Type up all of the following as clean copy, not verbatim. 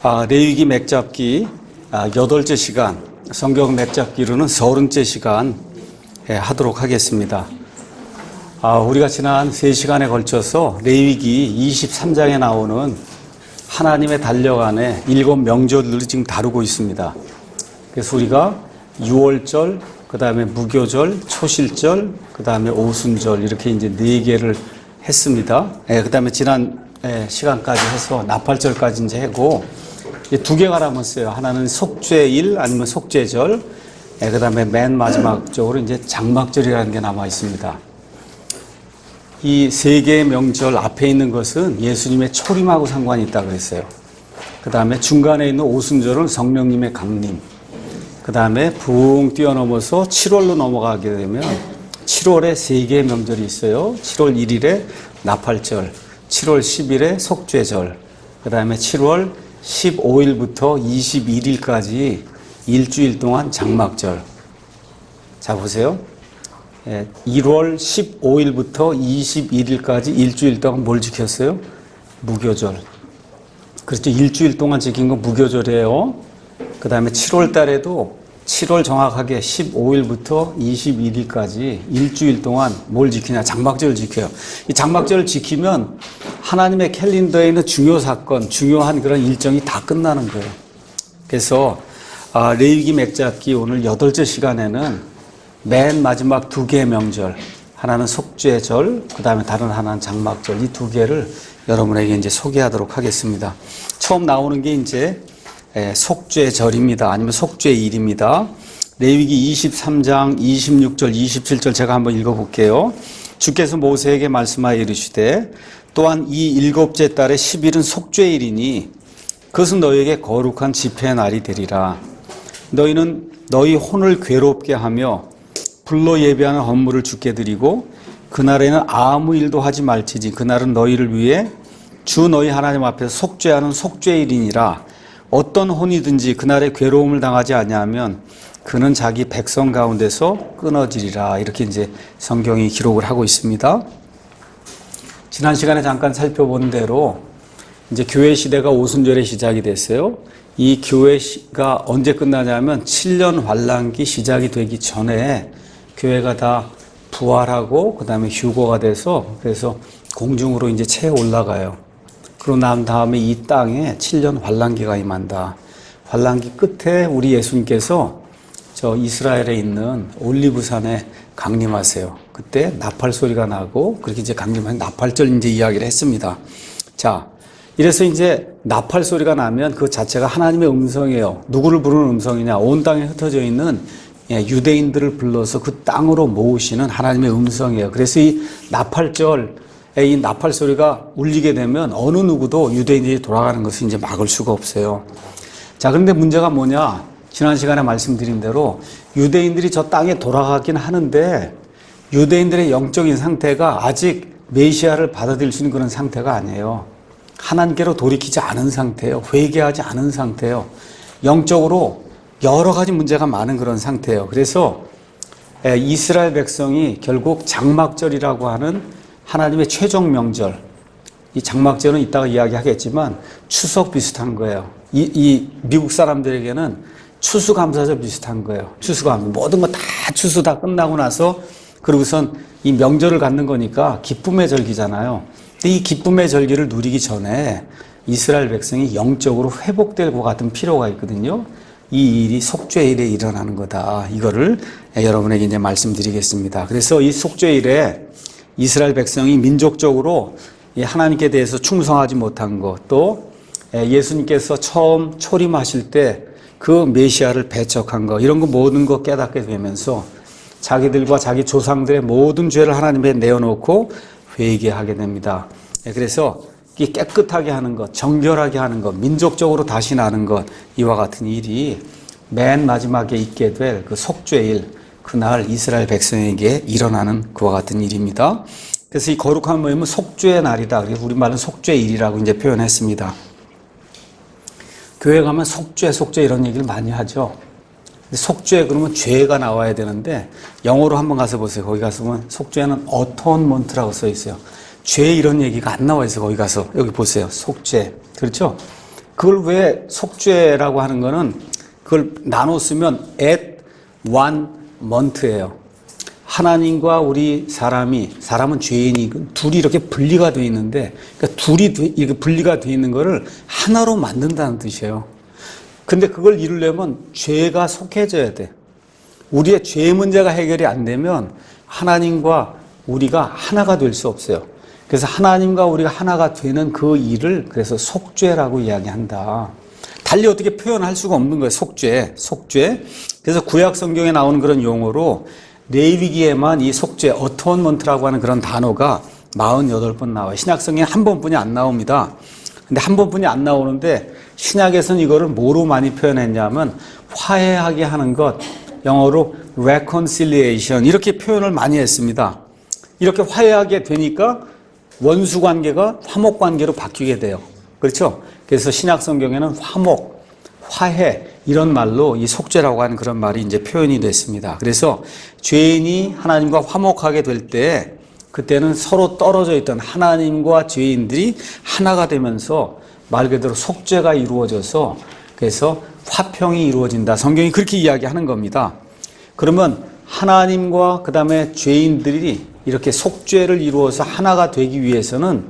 레위기 맥잡기 8째 시간, 성경 맥잡기로는 30째 시간 하도록 하겠습니다. 우리가 지난 3시간에 걸쳐서 레위기 23장에 나오는 하나님의 달력안에 7명절을 지금 다루고 있습니다. 그래서 우리가 유월절, 그 다음에 무교절, 초실절, 그 다음에 오순절 이렇게 이제 4개를 했습니다. 그 다음에 지난 시간까지 해서 나팔절까지 이제 하고 2개가 남았어요. 하나는 속죄일 아니면 속죄절, 그 다음에 맨 마지막적으로 이제 장막절이라는 게 남아 있습니다. 이 3개의 명절 앞에 있는 것은 예수님의 초림하고 상관이 있다고 그랬어요. 그 다음에 중간에 있는 오순절은 성령님의 강림. 그 다음에 붕 뛰어넘어서 7월로 넘어가게 되면 7월에 3개의 명절이 있어요. 7월 1일에 나팔절, 7월 10일에 속죄절, 그 다음에 7월 15일부터 21일까지 일주일 동안 장막절. 자, 보세요. 1월 15일부터 21일까지 일주일 동안 뭘 지켰어요? 무교절. 그렇죠. 일주일 동안 지킨 건 무교절이에요. 그 다음에 7월 달에도 7월 정확하게 15일부터 21일까지 일주일 동안 뭘 지키냐? 장막절을 지켜요. 이 장막절을 지키면 하나님의 캘린더에 있는 중요 사건, 중요한 그런 일정이 다 끝나는 거예요. 그래서 레위기 맥잡기 오늘 8째 시간에는 맨 마지막 2개의 명절, 하나는 속죄절, 그 다음에 다른 하나는 장막절, 이 2개를 여러분에게 이제 소개하도록 하겠습니다. 처음 나오는 게 이제 속죄절입니다. 아니면 속죄일입니다. 레위기 23장 26절 27절 제가 한번 읽어볼게요. 주께서 모세에게 말씀하여 이르시되 또한 이 7째 달의 10일은 속죄일이니 그것은 너희에게 거룩한 집회의 날이 되리라. 너희는 너희 혼을 괴롭게 하며 불로 예배하는 헌물을 주께 드리고 그날에는 아무 일도 하지 말지니 그날은 너희를 위해 주 너희 하나님 앞에서 속죄하는 속죄일이니라. 어떤 혼이든지 그날에 괴로움을 당하지 아니하면 그는 자기 백성 가운데서 끊어지리라. 이렇게 이제 성경이 기록을 하고 있습니다. 지난 시간에 잠깐 살펴본 대로 이제 교회 시대가 오순절에 시작이 됐어요. 이 교회가 언제 끝나냐면 7년 환란기 시작이 되기 전에 교회가 다 부활하고 그 다음에 휴거가 돼서 그래서 공중으로 이제 채 올라가요. 그러고 난 다음에 이 땅에 7년 환란기가 임한다. 환란기 끝에 우리 예수님께서 저 이스라엘에 있는 올리브산에 강림하세요. 그때 나팔 소리가 나고 그렇게 이제 강림한 나팔절 이제 이야기를 했습니다. 자, 이래서 이제 나팔 소리가 나면 그 자체가 하나님의 음성이에요. 누구를 부르는 음성이냐? 온 땅에 흩어져 있는 유대인들을 불러서 그 땅으로 모으시는 하나님의 음성이에요. 그래서 이 나팔절 이 나팔 소리가 울리게 되면 어느 누구도 유대인들이 돌아가는 것을 이제 막을 수가 없어요. 자, 그런데 문제가 뭐냐? 지난 시간에 말씀드린 대로 유대인들이 저 땅에 돌아가긴 하는데 유대인들의 영적인 상태가 아직 메시아를 받아들일 수 있는 그런 상태가 아니에요. 하나님께로 돌이키지 않은 상태예요. 회개하지 않은 상태예요. 영적으로 여러 가지 문제가 많은 그런 상태예요. 그래서 이스라엘 백성이 결국 장막절이라고 하는 하나님의 최종 명절, 이 장막절은 이따가 이야기하겠지만 추석 비슷한 거예요. 이 미국 사람들에게는 추수감사절 비슷한 거예요. 추수감 모든 거 다 추수 다 끝나고 나서 그러고선 이 명절을 갖는 거니까 기쁨의 절기잖아요. 근데 이 기쁨의 절기를 누리기 전에 이스라엘 백성이 영적으로 회복될 것 같은 필요가 있거든요. 이 일이 속죄일에 일어나는 거다. 이거를 여러분에게 이제 말씀드리겠습니다. 그래서 이 속죄일에 이스라엘 백성이 민족적으로 하나님께 대해서 충성하지 못한 것, 또 예수님께서 처음 초림하실 때 그 메시아를 배척한 것, 이런 거 모든 거 깨닫게 되면서 자기들과 자기 조상들의 모든 죄를 하나님께 내어놓고 회개하게 됩니다. 그래서 깨끗하게 하는 것, 정결하게 하는 것, 민족적으로 다시 나는 것, 이와 같은 일이 맨 마지막에 있게 될 그 속죄일, 그날 이스라엘 백성에게 일어나는 그와 같은 일입니다. 그래서 이 거룩한 모임은 속죄의 날이다. 그래서 우리말은 속죄일이라고 이제 표현했습니다. 교회 가면 속죄 이런 얘기를 많이 하죠. 속죄 그러면 죄가 나와야 되는데 영어로 한번 가서 보세요. 거기 가서 보면 속죄는 어톤먼트라고 써 있어요. 죄 이런 얘기가 안 나와 있어요. 거기 가서 여기 보세요. 속죄. 그렇죠? 그걸 왜 속죄라고 하는 거는 그걸 나눠 쓰면 at one month예요. 하나님과 우리 사람은 죄인이 둘이 이렇게 분리가 되어 있는데, 그러니까 둘이 이렇게 분리가 되어 있는 거를 하나로 만든다는 뜻이에요. 근데 그걸 이루려면 죄가 속해져야 돼. 우리의 죄 문제가 해결이 안 되면 하나님과 우리가 하나가 될 수 없어요. 그래서 하나님과 우리가 하나가 되는 그 일을 그래서 속죄라고 이야기한다. 달리 어떻게 표현할 수가 없는 거예요. 속죄. 그래서 구약 성경에 나오는 그런 용어로 레위기에만 이 속죄, 어토먼트라고 하는 그런 단어가 48번 나와요. 신약성경에 한 번뿐이 안 나옵니다. 근데 한 번뿐이 안 나오는데 신약에서는 이거를 뭐로 많이 표현했냐면 화해하게 하는 것, 영어로 reconciliation 이렇게 표현을 많이 했습니다. 이렇게 화해하게 되니까 원수 관계가 화목 관계로 바뀌게 돼요. 그렇죠? 그래서 신약 성경에는 화목, 화해 이런 말로 이 속죄라고 하는 그런 말이 이제 표현이 됐습니다. 그래서 죄인이 하나님과 화목하게 될 때 그때는 서로 떨어져 있던 하나님과 죄인들이 하나가 되면서 말 그대로 속죄가 이루어져서 그래서 화평이 이루어진다. 성경이 그렇게 이야기하는 겁니다. 그러면 하나님과 그 다음에 죄인들이 이렇게 속죄를 이루어서 하나가 되기 위해서는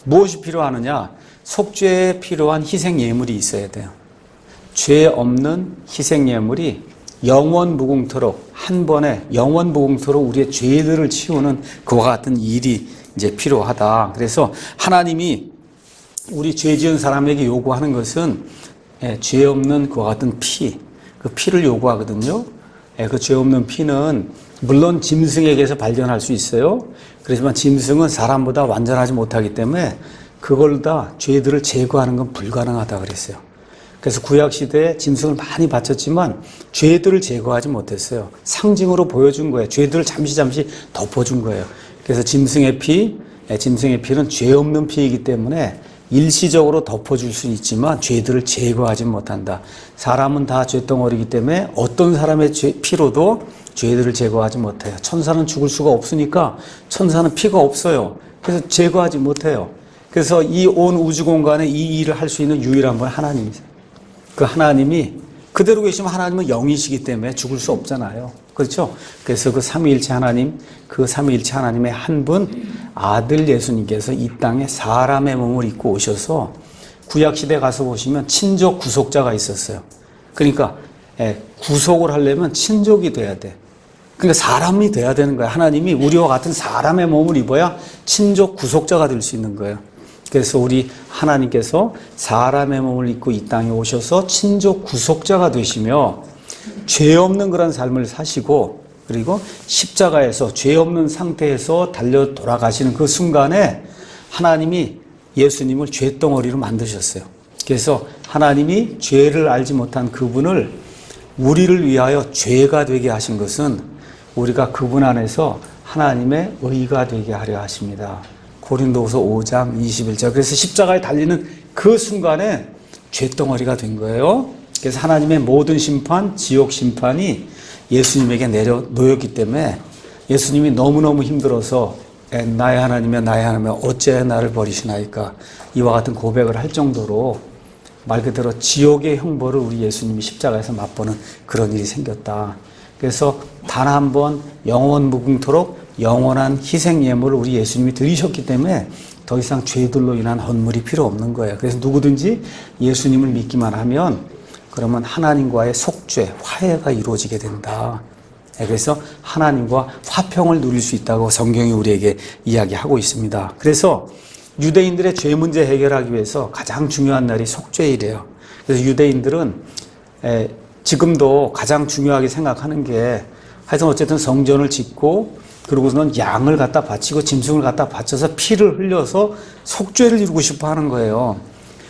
무엇이 필요하느냐? 속죄에 필요한 희생 예물이 있어야 돼요. 죄 없는 희생 예물이 영원 무궁토록 한 번에 영원 무궁토록 우리의 죄들을 치우는 그와 같은 일이 이제 필요하다. 그래서 하나님이 우리 죄 지은 사람에게 요구하는 것은 죄 없는 그와 같은 피, 그 피를 요구하거든요. 그 죄 없는 피는 물론 짐승에게서 발견할 수 있어요. 그렇지만 짐승은 사람보다 완전하지 못하기 때문에 그걸 다 죄들을 제거하는 건 불가능하다 그랬어요. 그래서 구약시대에 짐승을 많이 바쳤지만 죄들을 제거하지 못했어요. 상징으로 보여준 거예요. 죄들을 잠시 덮어준 거예요. 그래서 짐승의 피는 죄 없는 피이기 때문에 일시적으로 덮어줄 수는 있지만 죄들을 제거하지 못한다. 사람은 다 죄덩어리이기 때문에 어떤 사람의 피로도 죄들을 제거하지 못해요. 천사는 죽을 수가 없으니까 천사는 피가 없어요. 그래서 제거하지 못해요. 그래서 이 온 우주 공간에 이 일을 할 수 있는 유일한 분 하나님이세요. 그 하나님이 그대로 계시면 하나님은 영이시기 때문에 죽을 수 없잖아요. 그렇죠? 그래서 그 삼위일체 하나님, 그 삼위일체 하나님의 한 분 아들 예수님께서 이 땅에 사람의 몸을 입고 오셔서 구약시대 가서 보시면 친족 구속자가 있었어요. 그러니까 구속을 하려면 친족이 돼야 돼. 그러니까 사람이 돼야 되는 거야. 하나님이 우리와 같은 사람의 몸을 입어야 친족 구속자가 될 수 있는 거예요. 그래서 우리 하나님께서 사람의 몸을 입고 이 땅에 오셔서 친족 구속자가 되시며 죄 없는 그런 삶을 사시고 그리고 십자가에서 죄 없는 상태에서 달려 돌아가시는 그 순간에 하나님이 예수님을 죄덩어리로 만드셨어요. 그래서 하나님이 죄를 알지 못한 그분을 우리를 위하여 죄가 되게 하신 것은 우리가 그분 안에서 하나님의 의가 되게 하려 하십니다. 고린도후서 5장 21절. 그래서 십자가에 달리는 그 순간에 죄덩어리가 된 거예요. 그래서 하나님의 모든 심판, 지옥 심판이 예수님에게 놓였기 때문에 예수님이 너무너무 힘들어서 나의 하나님이여 어째 나를 버리시나이까 이와 같은 고백을 할 정도로 말 그대로 지옥의 형벌을 우리 예수님이 십자가에서 맛보는 그런 일이 생겼다. 그래서 단 한 번 영원 무궁토록 영원한 희생 예물을 우리 예수님이 드리셨기 때문에 더 이상 죄들로 인한 헌물이 필요 없는 거예요. 그래서 누구든지 예수님을 믿기만 하면 그러면 하나님과의 속죄, 화해가 이루어지게 된다. 그래서 하나님과 화평을 누릴 수 있다고 성경이 우리에게 이야기하고 있습니다. 그래서 유대인들의 죄 문제 해결하기 위해서 가장 중요한 날이 속죄일이에요. 그래서 유대인들은 지금도 가장 중요하게 생각하는 게 하여튼 어쨌든 성전을 짓고 그러고서는 양을 갖다 바치고 짐승을 갖다 바쳐서 피를 흘려서 속죄를 이루고 싶어 하는 거예요.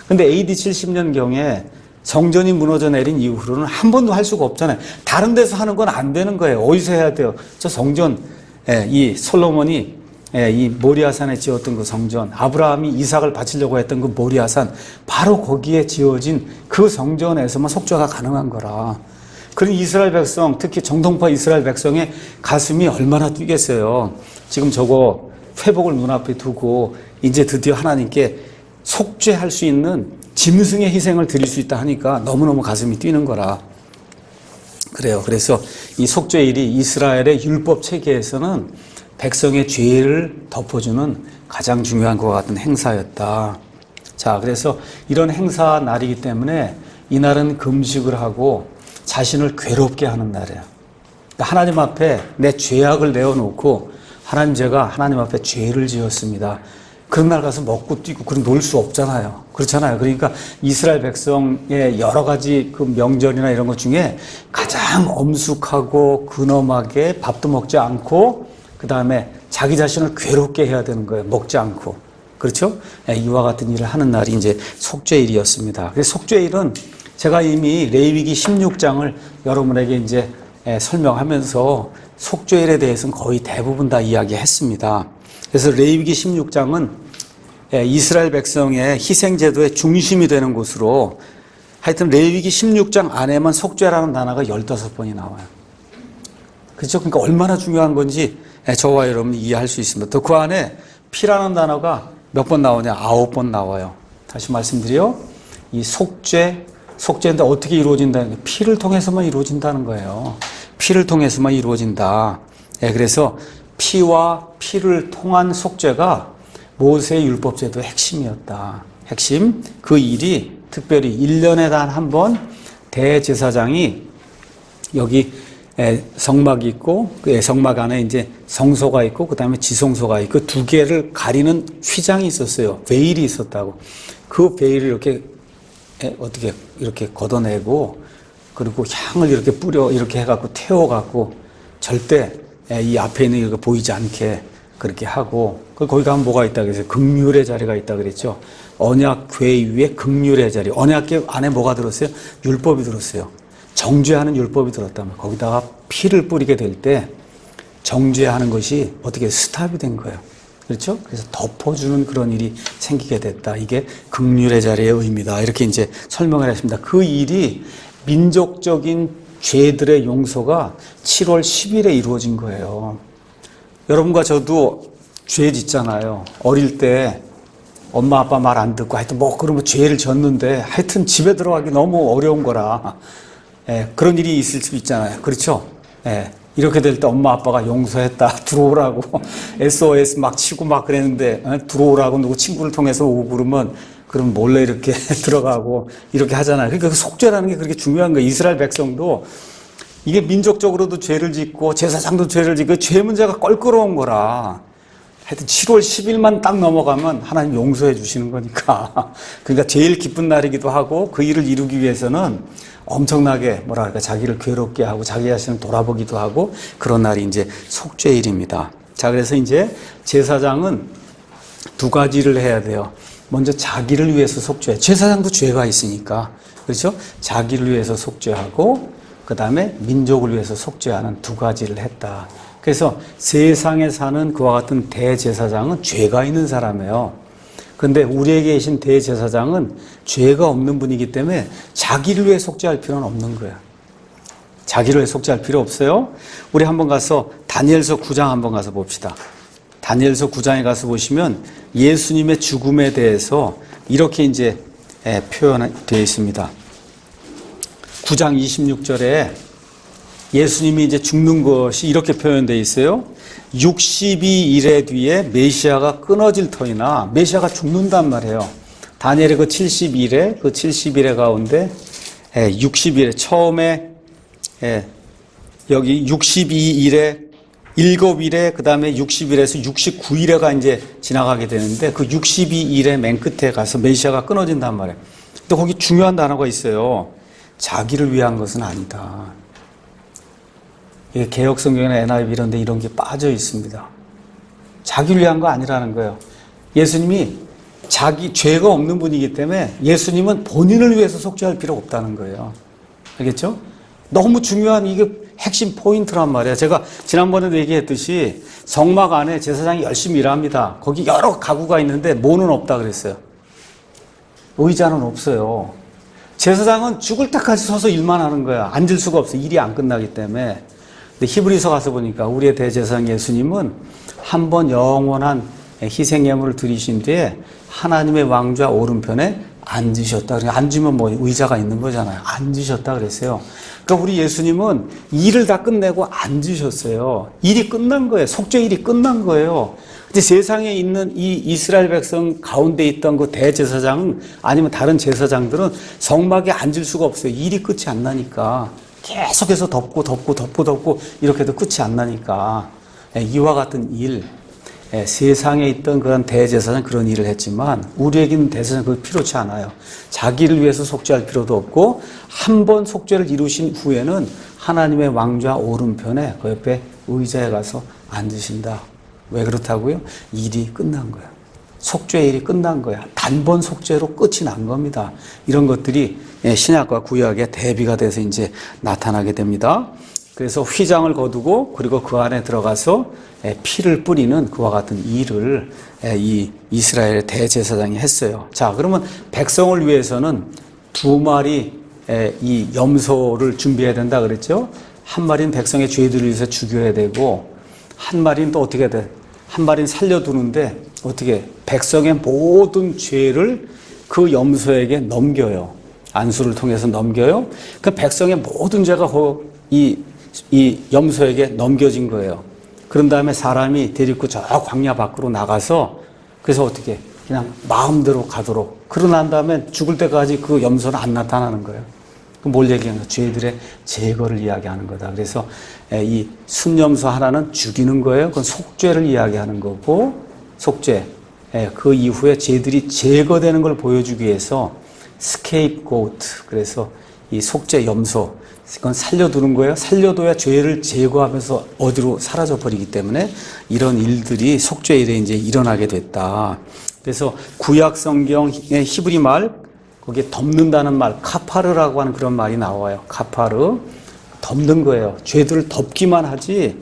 근데 AD 70년경에 성전이 무너져 내린 이후로는 한 번도 할 수가 없잖아요. 다른 데서 하는 건 안 되는 거예요. 어디서 해야 돼요? 저 성전, 이 솔로몬이 이 모리아산에 지었던 그 성전, 아브라함이 이삭을 바치려고 했던 그 모리아산, 바로 거기에 지어진 그 성전에서만 속죄가 가능한 거라. 그런 이스라엘 백성, 특히 정통파 이스라엘 백성의 가슴이 얼마나 뛰겠어요. 지금 저거 회복을 눈앞에 두고 이제 드디어 하나님께 속죄할 수 있는 짐승의 희생을 드릴 수 있다 하니까 너무너무 가슴이 뛰는 거라. 그래요. 그래서 이 속죄일이 이스라엘의 율법 체계에서는 백성의 죄를 덮어주는 가장 중요한 것과 같은 행사였다. 자, 그래서 이런 행사 날이기 때문에 이날은 금식을 하고 자신을 괴롭게 하는 날이에요. 그러니까 하나님 앞에 내 죄악을 내어놓고 하나님, 제가 하나님 앞에 죄를 지었습니다. 그런 날 가서 먹고 뛰고 그럼 놀 수 없잖아요. 그렇잖아요. 그러니까 이스라엘 백성의 여러 가지 그 명절이나 이런 것 중에 가장 엄숙하고 근엄하게 밥도 먹지 않고 그 다음에 자기 자신을 괴롭게 해야 되는 거예요. 먹지 않고. 그렇죠? 이와 같은 일을 하는 날이 이제 속죄일이었습니다. 그래서 속죄일은 제가 이미 레위기 16장을 여러분에게 이제 설명하면서 속죄일에 대해서는 거의 대부분 다 이야기했습니다. 그래서 레위기 16장은 이스라엘 백성의 희생제도의 중심이 되는 곳으로 하여튼 레위기 16장 안에만 속죄라는 단어가 15번이 나와요. 그렇죠? 그러니까 얼마나 중요한 건지 저와 여러분이 이해할 수 있습니다. 또 그 안에 피라는 단어가 몇 번 나오냐? 9번 나와요. 다시 말씀드려, 이 속죄인데 어떻게 이루어진다는 게 피를 통해서만 이루어진다는 거예요. 피를 통해서만 이루어진다. 그래서 피와 피를 통한 속죄가 모세의 율법제도의 핵심이었다. 핵심. 그 일이 특별히 1년에 단 한 번 대제사장이 여기 성막이 있고 그 성막 안에 이제 성소가 있고 그 다음에 지성소가 있고 두 개를 가리는 휘장이 있었어요. 베일이 있었다고. 그 베일을 이렇게 어떻게 이렇게 걷어내고 그리고 향을 이렇게 뿌려 이렇게 해갖고 태워갖고 절대 이 앞에 있는 이렇게 보이지 않게 그렇게 하고 거기 가면 뭐가 있다 그래서 긍휼의 자리가 있다 그랬죠. 언약궤 위에 긍휼의 자리. 언약궤 안에 뭐가 들었어요? 율법이 들었어요. 정죄하는 율법이 들었다면 거기다가 피를 뿌리게 될 때 정죄하는 것이 어떻게 스탑이 된 거예요. 그렇죠? 그래서 덮어주는 그런 일이 생기게 됐다. 이게 긍휼의 자리의 의미다. 이렇게 이제 설명을 했습니다. 그 일이 민족적인 죄들의 용서가 7월 10일에 이루어진 거예요. 여러분과 저도 죄 짓잖아요. 어릴 때 엄마 아빠 말 안 듣고 하여튼 뭐 그러면 죄를 졌는데 하여튼 집에 들어가기 너무 어려운 거라 그런 일이 있을 수 있잖아요. 그렇죠? 이렇게 될 때 엄마 아빠가 용서했다 들어오라고 SOS 막 치고 막 그랬는데 들어오라고 누구 친구를 통해서 오고 그럼 몰래 이렇게 들어가고 이렇게 하잖아요. 그러니까 그 속죄라는 게 그렇게 중요한 거예요. 이스라엘 백성도 이게 민족적으로도 죄를 짓고 제사장도 죄를 짓고 죄 문제가 껄끄러운 거라 하여튼 7월 10일만 딱 넘어가면 하나님 용서해 주시는 거니까 그러니까 제일 기쁜 날이기도 하고 그 일을 이루기 위해서는 엄청나게 뭐랄까 자기를 괴롭게 하고 자기 자신을 돌아보기도 하고 그런 날이 이제 속죄일입니다. 자, 그래서 이제 제사장은 두 가지를 해야 돼요. 먼저 자기를 위해서 속죄. 제사장도 죄가 있으니까 그렇죠? 자기를 위해서 속죄하고 그 다음에 민족을 위해서 속죄하는 두 가지를 했다. 그래서 세상에 사는 그와 같은 대제사장은 죄가 있는 사람이에요. 그런데 우리에게 계신 대제사장은 죄가 없는 분이기 때문에 자기를 위해 속죄할 필요는 없는 거예요. 자기를 위해 속죄할 필요 없어요. 우리 한번 가서 다니엘서 9장 한번 가서 봅시다. 다니엘서 9장에 가서 보시면 예수님의 죽음에 대해서 이렇게 이제 표현되어 있습니다. 9장 26절에 예수님이 이제 죽는 것이 이렇게 표현되어 있어요. 62일의 뒤에 메시아가 끊어질 터이나 메시아가 죽는단 말이에요. 다니엘의 그 70일의 가운데 60일에 처음에 여기 62일에 7일에 그 다음에 60일에서 69일에가 이제 지나가게 되는데 그 62일의 맨 끝에 가서 메시아가 끊어진단 말이에요. 근데 거기 중요한 단어가 있어요. 자기를 위한 것은 아니다. 이게 개혁성경이나 NIV 이런 데 이런 게 빠져 있습니다. 자기를 위한 거 아니라는 거예요. 예수님이 자기 죄가 없는 분이기 때문에 예수님은 본인을 위해서 속죄할 필요 없다는 거예요. 알겠죠? 너무 중요한 이게 핵심 포인트란 말이에요. 제가 지난번에도 얘기했듯이 성막 안에 제사장이 열심히 일합니다. 거기 여러 가구가 있는데 뭐는 없다 그랬어요. 의자는 없어요. 제사장은 죽을 때까지 서서 일만 하는 거야. 앉을 수가 없어. 일이 안 끝나기 때문에. 근데 히브리서 가서 보니까 우리의 대제사장 예수님은 한 번 영원한 희생 예물을 드리신 뒤에 하나님의 왕좌 오른편에 앉으셨다. 그러니까 앉으면 뭐 의자가 있는 거잖아요. 앉으셨다 그랬어요. 그러니까 우리 예수님은 일을 다 끝내고 앉으셨어요. 일이 끝난 거예요. 속죄 일이 끝난 거예요. 근데 세상에 있는 이 이스라엘 백성 가운데 있던 그 대제사장 아니면 다른 제사장들은 성막에 앉을 수가 없어요. 일이 끝이 안 나니까. 계속해서 덮고 이렇게 해도 끝이 안 나니까. 이와 같은 일, 세상에 있던 그런 대제사장은 그런 일을 했지만 우리에게는 대제사장은 그거 필요치 않아요. 자기를 위해서 속죄할 필요도 없고 한 번 속죄를 이루신 후에는 하나님의 왕좌 오른편에 그 옆에 의자에 가서 앉으신다. 왜 그렇다고요? 일이 끝난 거야. 속죄 일이 끝난 거야. 단번 속죄로 끝이 난 겁니다. 이런 것들이 신약과 구약의 대비가 돼서 이제 나타나게 됩니다. 그래서 휘장을 거두고 그리고 그 안에 들어가서 피를 뿌리는 그와 같은 일을 이 이스라엘 대제사장이 했어요. 자, 그러면 백성을 위해서는 두 마리 이 염소를 준비해야 된다 그랬죠? 한 마리는 백성의 죄들을 위해서 죽여야 되고 한 마리는 또 어떻게 돼? 한 마리는 살려두는데 어떻게? 백성의 모든 죄를 그 염소에게 넘겨요. 안수를 통해서 넘겨요. 그 백성의 모든 죄가 이 염소에게 넘겨진 거예요. 그런 다음에 사람이 데리고 저 광야 밖으로 나가서 그래서 어떻게? 그냥 마음대로 가도록. 그러고 난 다음에 죽을 때까지 그 염소는 안 나타나는 거예요. 뭘 얘기하는 거야? 죄들의 제거를 이야기하는 거다. 그래서 이 순염소 하나는 죽이는 거예요. 그건 속죄를 이야기하는 거고, 속죄. 그 이후에 죄들이 제거되는 걸 보여주기 위해서 스케이프고트. 그래서 이 속죄 염소. 그건 살려두는 거예요. 살려둬야 죄를 제거하면서 어디로 사라져 버리기 때문에 이런 일들이 속죄 일에 이제 일어나게 됐다. 그래서 구약 성경의 히브리 말, 거기에 덮는다는 말, 카파르라고 하는 그런 말이 나와요. 카파르. 덮는 거예요. 죄들을 덮기만 하지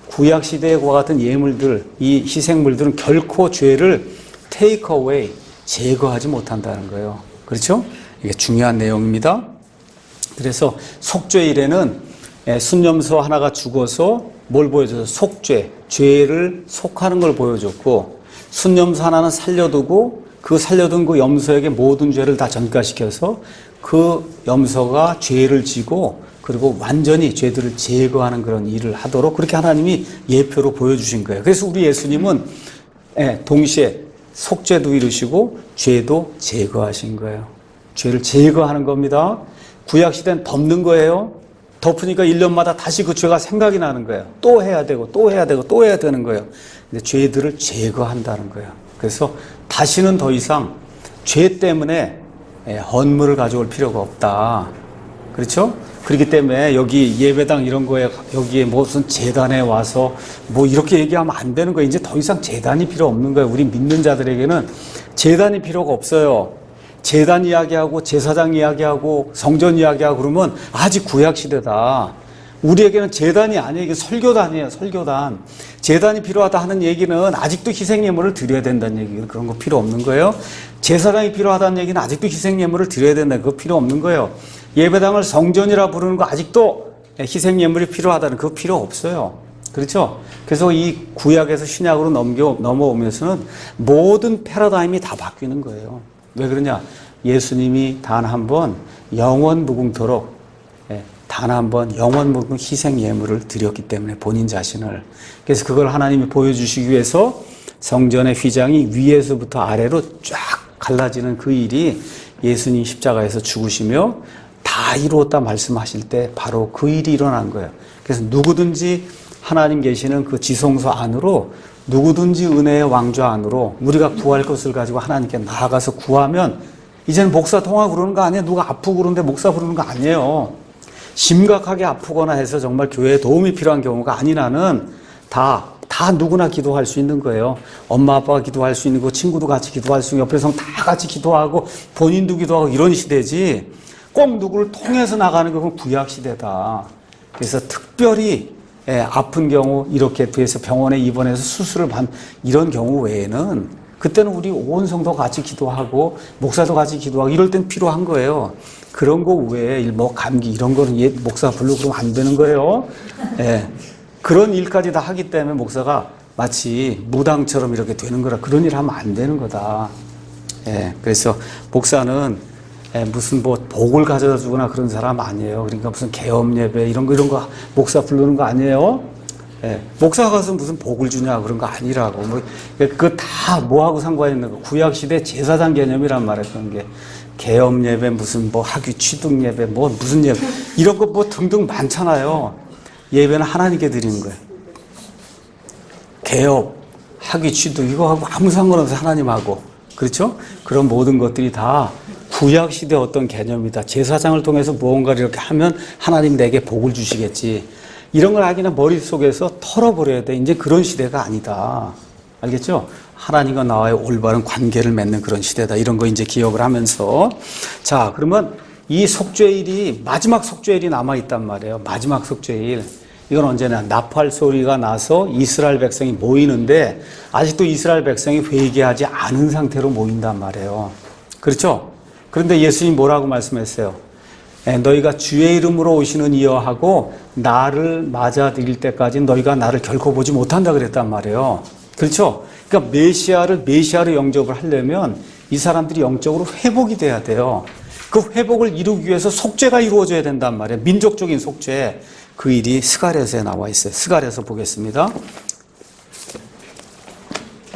구약 시대의 그와 같은 예물들, 이 희생물들은 결코 죄를 take away, 제거하지 못한다는 거예요. 그렇죠? 이게 중요한 내용입니다. 그래서 속죄일에는 순염소 하나가 죽어서 뭘 보여줘서 속죄, 죄를 속하는 걸 보여줬고 순염소 하나는 살려두고 그 살려둔 그 염소에게 모든 죄를 다 전가시켜서 그 염소가 죄를 지고 그리고 완전히 죄들을 제거하는 그런 일을 하도록 그렇게 하나님이 예표로 보여주신 거예요. 그래서 우리 예수님은 동시에 속죄도 이루시고 죄도 제거하신 거예요. 죄를 제거하는 겁니다. 구약시대는 덮는 거예요. 덮으니까 1년마다 다시 그 죄가 생각이 나는 거예요. 또 해야 되고 또 해야 되고 또 해야 되는 거예요. 근데 죄들을 제거한다는 거예요. 그래서 다시는 더 이상 죄 때문에 헌물을 가져올 필요가 없다. 그렇죠? 그렇기 때문에 여기 예배당 이런 거에 여기에 무슨 제단에 와서 뭐 이렇게 얘기하면 안 되는 거예요. 이제 더 이상 제단이 필요 없는 거예요. 우리 믿는 자들에게는 제단이 필요가 없어요. 제단 이야기하고 제사장 이야기하고 성전 이야기하고 그러면 아직 구약 시대다. 우리에게는 제단이 아니에요. 이게 설교단이에요. 설교단. 제단이 필요하다 하는 얘기는 아직도 희생예물을 드려야 된다는 얘기예요. 그런 거 필요 없는 거예요. 제사장이 필요하다는 얘기는 아직도 희생예물을 드려야 된다. 그거 필요 없는 거예요. 예배당을 성전이라 부르는 거 아직도 희생예물이 필요하다는 그거 필요 없어요. 그렇죠? 그래서 이 구약에서 신약으로 넘어오면서는 모든 패러다임이 다 바뀌는 거예요. 왜 그러냐? 예수님이 단 한 번 영원 무궁토록 단 한 번 영원 무궁 희생 예물을 드렸기 때문에 본인 자신을. 그래서 그걸 하나님이 보여주시기 위해서 성전의 휘장이 위에서부터 아래로 쫙 갈라지는 그 일이 예수님 십자가에서 죽으시며 다 이루었다 말씀하실 때 바로 그 일이 일어난 거예요. 그래서 누구든지 하나님 계시는 그 지성소 안으로 누구든지 은혜의 왕좌 안으로 우리가 구할 것을 가지고 하나님께 나아가서 구하면 이제는 목사 통화 그러는 거 아니에요. 누가 아프고 그러는데 목사 부르는 거 아니에요. 심각하게 아프거나 해서 정말 교회에 도움이 필요한 경우가 아니라는 다 누구나 기도할 수 있는 거예요. 엄마 아빠가 기도할 수 있는 거, 친구도 같이 기도할 수 있는 거, 옆에서 다 같이 기도하고 본인도 기도하고 이런 시대지 꼭 누구를 통해서 나가는 건 구약 시대다. 그래서 특별히 아픈 경우 이렇게 돼서 병원에 입원해서 수술을 받는 이런 경우 외에는 그때는 우리 온 성도 같이 기도하고 목사도 같이 기도하고 이럴 땐 필요한 거예요. 그런 거 외에 뭐 감기 이런 거는 목사 부르고 그러면 안 되는 거예요. 그런 일까지 다 하기 때문에 목사가 마치 무당처럼 이렇게 되는 거라 그런 일 하면 안 되는 거다. 그래서 목사는 무슨 뭐 복을 가져다 주거나 그런 사람 아니에요. 그러니까 무슨 계엄 예배 이런 거 목사 부르는 거 아니에요. 목사 가서 무슨 복을 주냐 그런 거 아니라고. 뭐 그거 다 뭐하고 상관이 있는 거. 구약 시대 제사장 개념이란 말이에요. 그런 게 계엄 예배 무슨 뭐 학위 취득 예배 뭐 무슨 예배 이런 거 뭐 등등 많잖아요. 예배는 하나님께 드리는 거예요. 개업, 학위 취득 이거하고 아무 상관없어요. 하나님하고. 그렇죠? 그런 모든 것들이 다 구약 시대 어떤 개념이다. 제사장을 통해서 무언가를 이렇게 하면 하나님 내게 복을 주시겠지. 이런 걸 하기는 머릿속에서 털어버려야 돼. 이제 그런 시대가 아니다. 알겠죠? 하나님과 나와의 올바른 관계를 맺는 그런 시대다. 이런 거 이제 기억을 하면서. 자, 그러면 이 속죄일이, 마지막 속죄일이 남아있단 말이에요. 마지막 속죄일. 이건 언제나 나팔 소리가 나서 이스라엘 백성이 모이는데 아직도 이스라엘 백성이 회개하지 않은 상태로 모인단 말이에요. 그렇죠? 그런데 예수님 뭐라고 말씀했어요? 너희가 주의 이름으로 오시는 이여 하고 나를 맞아들일 때까지 너희가 나를 결코 보지 못한다 그랬단 말이에요. 그렇죠? 그러니까 메시아를 영접을 하려면 이 사람들이 영적으로 회복이 돼야 돼요. 그 회복을 이루기 위해서 속죄가 이루어져야 된단 말이에요. 민족적인 속죄. 그 일이 스가랴서에 나와 있어요. 스가랴서 보겠습니다.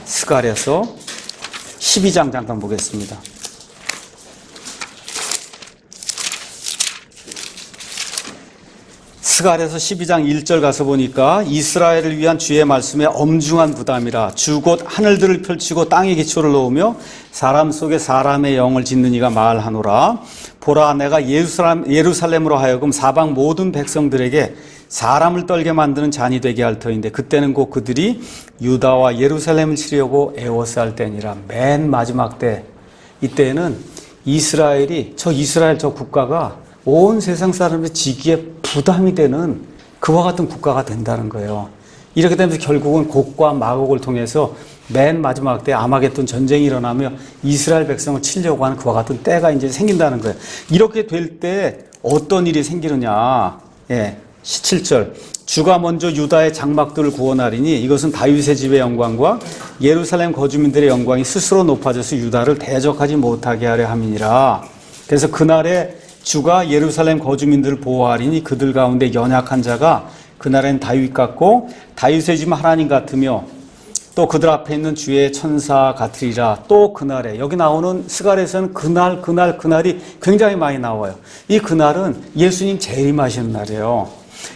스가랴서 12장 잠깐 보겠습니다. 스가랴서 12장 1절 가서 보니까 이스라엘을 위한 주의 말씀에 엄중한 부담이라 주 곧 하늘들을 펼치고 땅에 기초를 놓으며 사람 속에 사람의 영을 짓는 이가 말하노라. 보라 내가 예루살렘으로 하여금 사방 모든 백성들에게 사람을 떨게 만드는 잔이 되게 할 터인데 그때는 곧 그들이 유다와 예루살렘을 치려고 애워싸 할 때니라. 맨 마지막 때 이때에는 이스라엘 저 국가가 온 세상 사람의 지기에 부담이 되는 그와 같은 국가가 된다는 거예요. 이렇게 되면서 결국은 곡과 마곡을 통해서 맨 마지막 때 아마겟돈 전쟁이 일어나며 이스라엘 백성을 치려고 하는 그와 같은 때가 이제 생긴다는 거예요. 이렇게 될 때 어떤 일이 생기느냐. 17절. 주가 먼저 유다의 장막들을 구원하리니 이것은 다윗의 집의 영광과 예루살렘 거주민들의 영광이 스스로 높아져서 유다를 대적하지 못하게 하려 함이니라. 그래서 그날에 주가 예루살렘 거주민들을 보호하리니 그들 가운데 연약한 자가 그날엔 다윗 같고 다윗의 집 하나님 같으며 또 그들 앞에 있는 주의 천사 같으리라. 또 그날에 여기 나오는 스가랴에서는 그날이 굉장히 많이 나와요. 이 그날은 예수님 재림하시는 날이에요.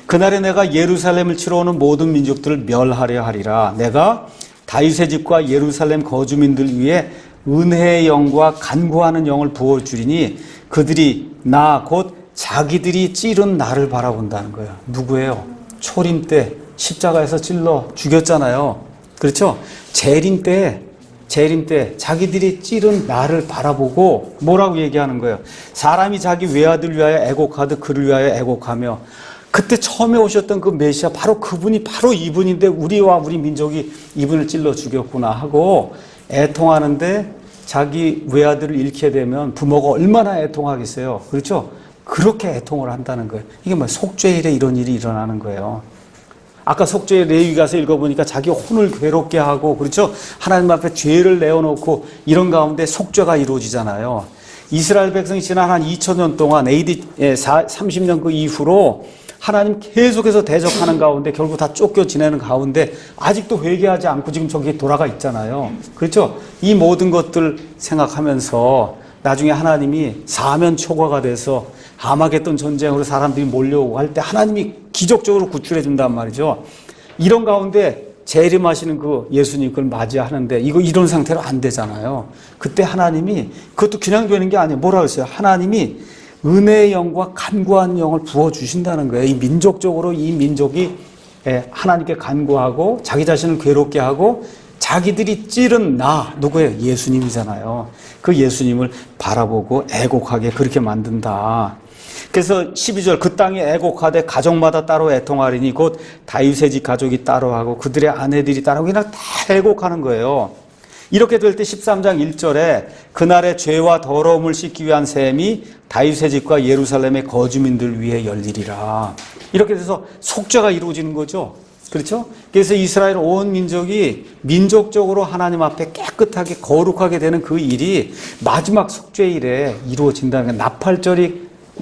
그날에 내가 예루살렘을 치러 오는 모든 민족들을 멸하려 하리라. 내가 다윗의 집과 예루살렘 거주민들 위에 은혜의 영과 간구하는 영을 부어주리니 그들이 나 곧 자기들이 찌른 나를 바라본다는 거예요. 누구예요? 초림 때 십자가에서 찔러 죽였잖아요. 그렇죠? 재림 때 자기들이 찌른 나를 바라보고 뭐라고 얘기하는 거예요? 사람이 자기 외아들 위하여 애곡하듯 그를 위하여 애곡하며 그때 처음에 오셨던 그 메시아 바로 그분이 바로 이분인데 우리와 우리 민족이 이분을 찔러 죽였구나 하고 애통하는데 자기 외아들을 잃게 되면 부모가 얼마나 애통하겠어요. 그렇죠? 그렇게 애통을 한다는 거예요. 이게 뭐 속죄일에 이런 일이 일어나는 거예요. 아까 속죄 레위 가서 읽어보니까 자기 혼을 괴롭게 하고 그렇죠? 하나님 앞에 죄를 내어놓고 이런 가운데 속죄가 이루어지잖아요. 이스라엘 백성이 지난 한 2000년 동안 AD 30년 그 이후로 하나님 계속해서 대적하는 가운데 결국 다 쫓겨 지내는 가운데 아직도 회개하지 않고 지금 저기에 돌아가 있잖아요. 그렇죠? 이 모든 것들 생각하면서 나중에 하나님이 사면 초과가 돼서 아마겟돈 전쟁으로 사람들이 몰려오고 할 때 하나님이 기적적으로 구출해 준단 말이죠. 이런 가운데 재림하시는 그 예수님 그걸 맞이하는데 이런 상태로 안 되잖아요. 그때 하나님이 그것도 그냥 되는 게 아니에요. 뭐라고 했어요? 하나님이 은혜의 영과 간구하는 영을 부어주신다는 거예요. 이 민족적으로 이 민족이 하나님께 간구하고 자기 자신을 괴롭게 하고 자기들이 찌른 누구예요? 예수님이잖아요. 그 예수님을 바라보고 애곡하게 그렇게 만든다. 그래서 12절 그 땅에 애곡하되 가족마다 따로 애통하리니 곧 다윗의 집 가족이 따로 하고 그들의 아내들이 따로 그냥 다 애곡하는 거예요. 이렇게 될 때 13장 1절에 그날의 죄와 더러움을 씻기 위한 셈이 다윗의 집과 예루살렘의 거주민들 위해 열리리라. 이렇게 돼서 속죄가 이루어지는 거죠. 그렇죠? 그래서 이스라엘 온 민족이 민족적으로 하나님 앞에 깨끗하게 거룩하게 되는 그 일이 마지막 속죄일에 이루어진다는 거예요.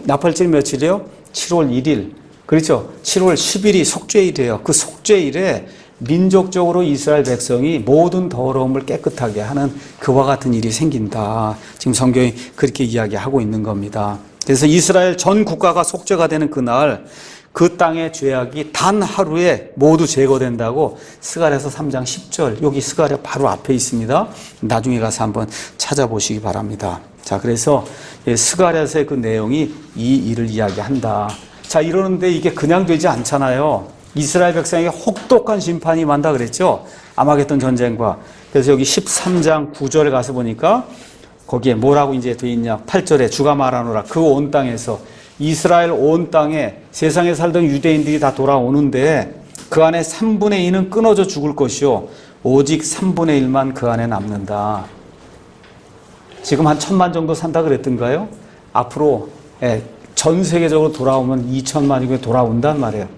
나팔절이 며칠이에요? 7월 1일. 그렇죠? 7월 10일이 속죄일이에요. 그 속죄일에 민족적으로 이스라엘 백성이 모든 더러움을 깨끗하게 하는 그와 같은 일이 생긴다. 지금 성경이 그렇게 이야기하고 있는 겁니다. 그래서 이스라엘 전 국가가 속죄가 되는 그날 그 땅의 죄악이 단 하루에 모두 제거된다고 스가랴서 3장 10절, 여기 스가랴 바로 앞에 있습니다. 나중에 가서 한번 찾아보시기 바랍니다. 자, 그래서 스가랴서의 그 내용이 이 일을 이야기한다. 자, 이러는데 이게 그냥 되지 않잖아요. 이스라엘 백성에게 혹독한 심판이 임한다 그랬죠. 아마겟돈 전쟁과. 그래서 여기 13장 9절에 가서 보니까 거기에 뭐라고 이제 돼 있냐. 8절에 주가 말하노라. 그 온 땅에서 이스라엘 온 땅에 세상에 살던 유대인들이 다 돌아오는데 그 안에 3분의 2는 끊어져 죽을 것이요 오직 3분의 1만 그 안에 남는다. 지금 한 1,000만 정도 산다 그랬던가요? 앞으로 전 세계적으로 돌아오면 2,000만이 돌아온단 말이에요.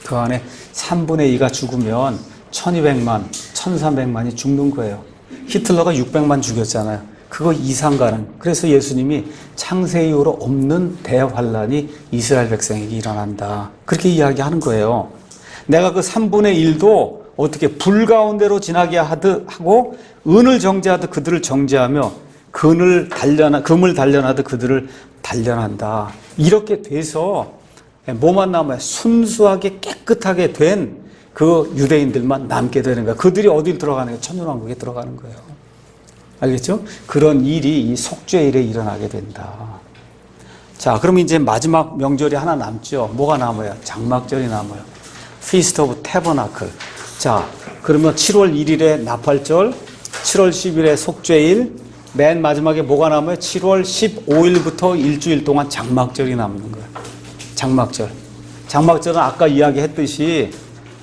그 안에 3분의 2가 죽으면 1,200만, 1,300만이 죽는 거예요. 히틀러가 600만 죽였잖아요. 그거 이상 가는. 그래서 예수님이 창세 이후로 없는 대환란이 이스라엘 백성에게 일어난다. 그렇게 이야기하는 거예요. 내가 그 3분의 1도 어떻게 불 가운데로 지나게 하고 은을 정죄하듯 그들을 정죄하며 금을 단련하듯 그들을 단련한다. 이렇게 돼서 뭐만 남아요? 순수하게 깨끗하게 된 그 유대인들만 남게 되는 거예요. 그들이 어딜 들어가는 거예요? 천년왕국에 들어가는 거예요. 알겠죠? 그런 일이 이 속죄일에 일어나게 된다. 자, 그럼 이제 마지막 명절이 하나 남죠. 뭐가 남아요? 장막절이 남아요. Feast of Tabernacle. 자, 그러면 7월 1일에 나팔절, 7월 10일에 속죄일, 맨 마지막에 뭐가 남아요? 7월 15일부터 일주일 동안 장막절이 남는 거예요. 장막절. 장막절은 아까 이야기했듯이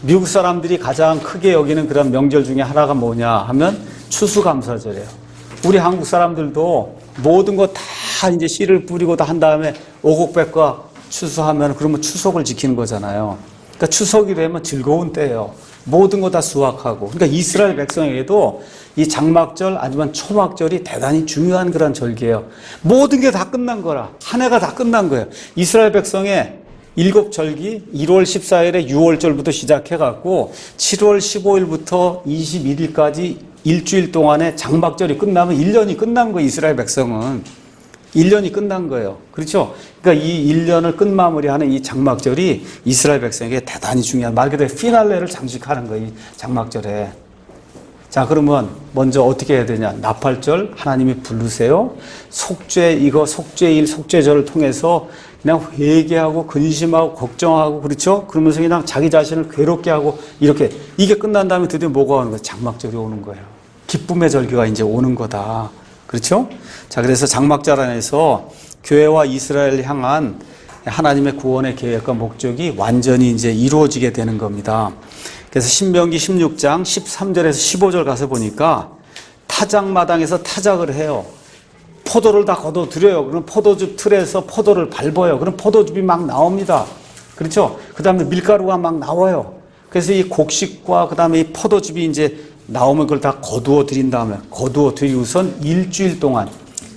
미국 사람들이 가장 크게 여기는 그런 명절 중에 하나가 뭐냐 하면 추수감사절이에요. 우리 한국 사람들도 모든 거 다 이제 씨를 뿌리고 다 한 다음에 오곡백과 추수하면 그러면 추석을 지키는 거잖아요. 그러니까 추석이 되면 즐거운 때예요. 모든 거 다 수확하고. 그러니까 이스라엘 백성에게도 이 장막절 아니면 초막절이 대단히 중요한 그런 절기예요. 모든 게 다 끝난 거라. 한 해가 다 끝난 거예요. 이스라엘 백성의 7절기 1월 14일에 6월절부터 시작해갖고 7월 15일부터 21일까지 일주일 동안의 장막절이 끝나면 1년이 끝난 거예요. 이스라엘 백성은. 1년이 끝난 거예요. 그렇죠? 그러니까 이 1년을 끝마무리하는 이 장막절이 이스라엘 백성에게 대단히 중요한 말 그대로 피날레를 장식하는 거예요. 이 장막절에. 자, 그러면 먼저 어떻게 해야 되냐? 나팔절 하나님이 부르세요. 속죄일, 속죄절을 통해서 그냥 회개하고 근심하고 걱정하고 그렇죠? 그러면서 그냥 자기 자신을 괴롭게 하고 이렇게 이게 끝난 다음에 드디어 뭐가 오는 거예요? 장막절이 오는 거예요. 기쁨의 절기가 이제 오는 거다. 그렇죠? 자, 그래서 장막절 안에서 교회와 이스라엘을 향한 하나님의 구원의 계획과 목적이 완전히 이제 이루어지게 되는 겁니다. 그래서 신명기 16장 13절에서 15절 가서 보니까 타작마당에서 타작을 해요. 포도를 다 걷어들여요. 그럼 포도즙 틀에서 포도를 밟아요. 그럼 포도즙이 막 나옵니다. 그렇죠? 그 다음에 밀가루가 막 나와요. 그래서 이 곡식과 그 다음에 이 포도즙이 이제 나오면 그걸 다 거두어 드린 다음에 거두어 드리고선 일주일 동안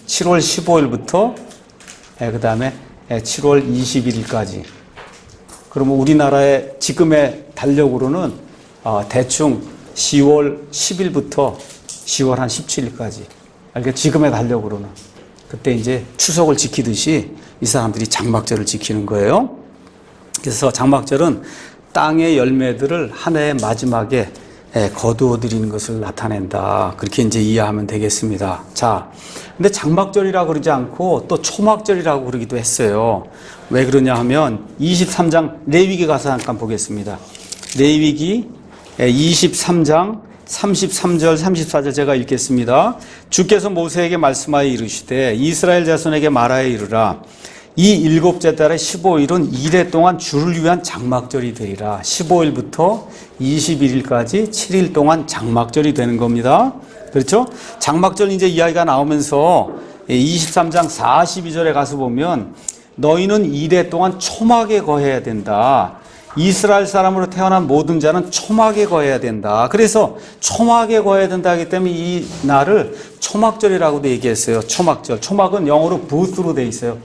7월 15일부터 그 다음에 7월 21일까지 그러면 우리나라의 지금의 달력으로는 대충 10월 10일부터 10월 한 17일까지 그러니까 지금의 달력으로는 그때 이제 추석을 지키듯이 이 사람들이 장막절을 지키는 거예요. 그래서 장막절은 땅의 열매들을 한 해의 마지막에 거두어 드리는 것을 나타낸다. 그렇게 이제 이해하면 되겠습니다. 자, 근데 장막절이라고 그러지 않고 또 초막절이라고 그러기도 했어요. 왜 그러냐 하면 23장 레위기 가서 잠깐 보겠습니다. 레위기 23장 33절 34절 제가 읽겠습니다. 주께서 모세에게 말씀하여 이르시되 이스라엘 자손에게 말하여 이르라. 이 7째 달의 15일은 이래 동안 주를 위한 장막절이 되리라. 15일부터 21일까지 7일 동안 장막절이 되는 겁니다. 그렇죠? 장막절 이제 이야기가 나오면서 23장 42절에 가서 보면 너희는 이래 동안 초막에 거해야 된다. 이스라엘 사람으로 태어난 모든 자는 초막에 거해야 된다. 그래서 초막에 거해야 된다 하기 때문에 이 날을 초막절이라고도 얘기했어요. 초막절. 초막은 영어로 부스로 돼 있어요.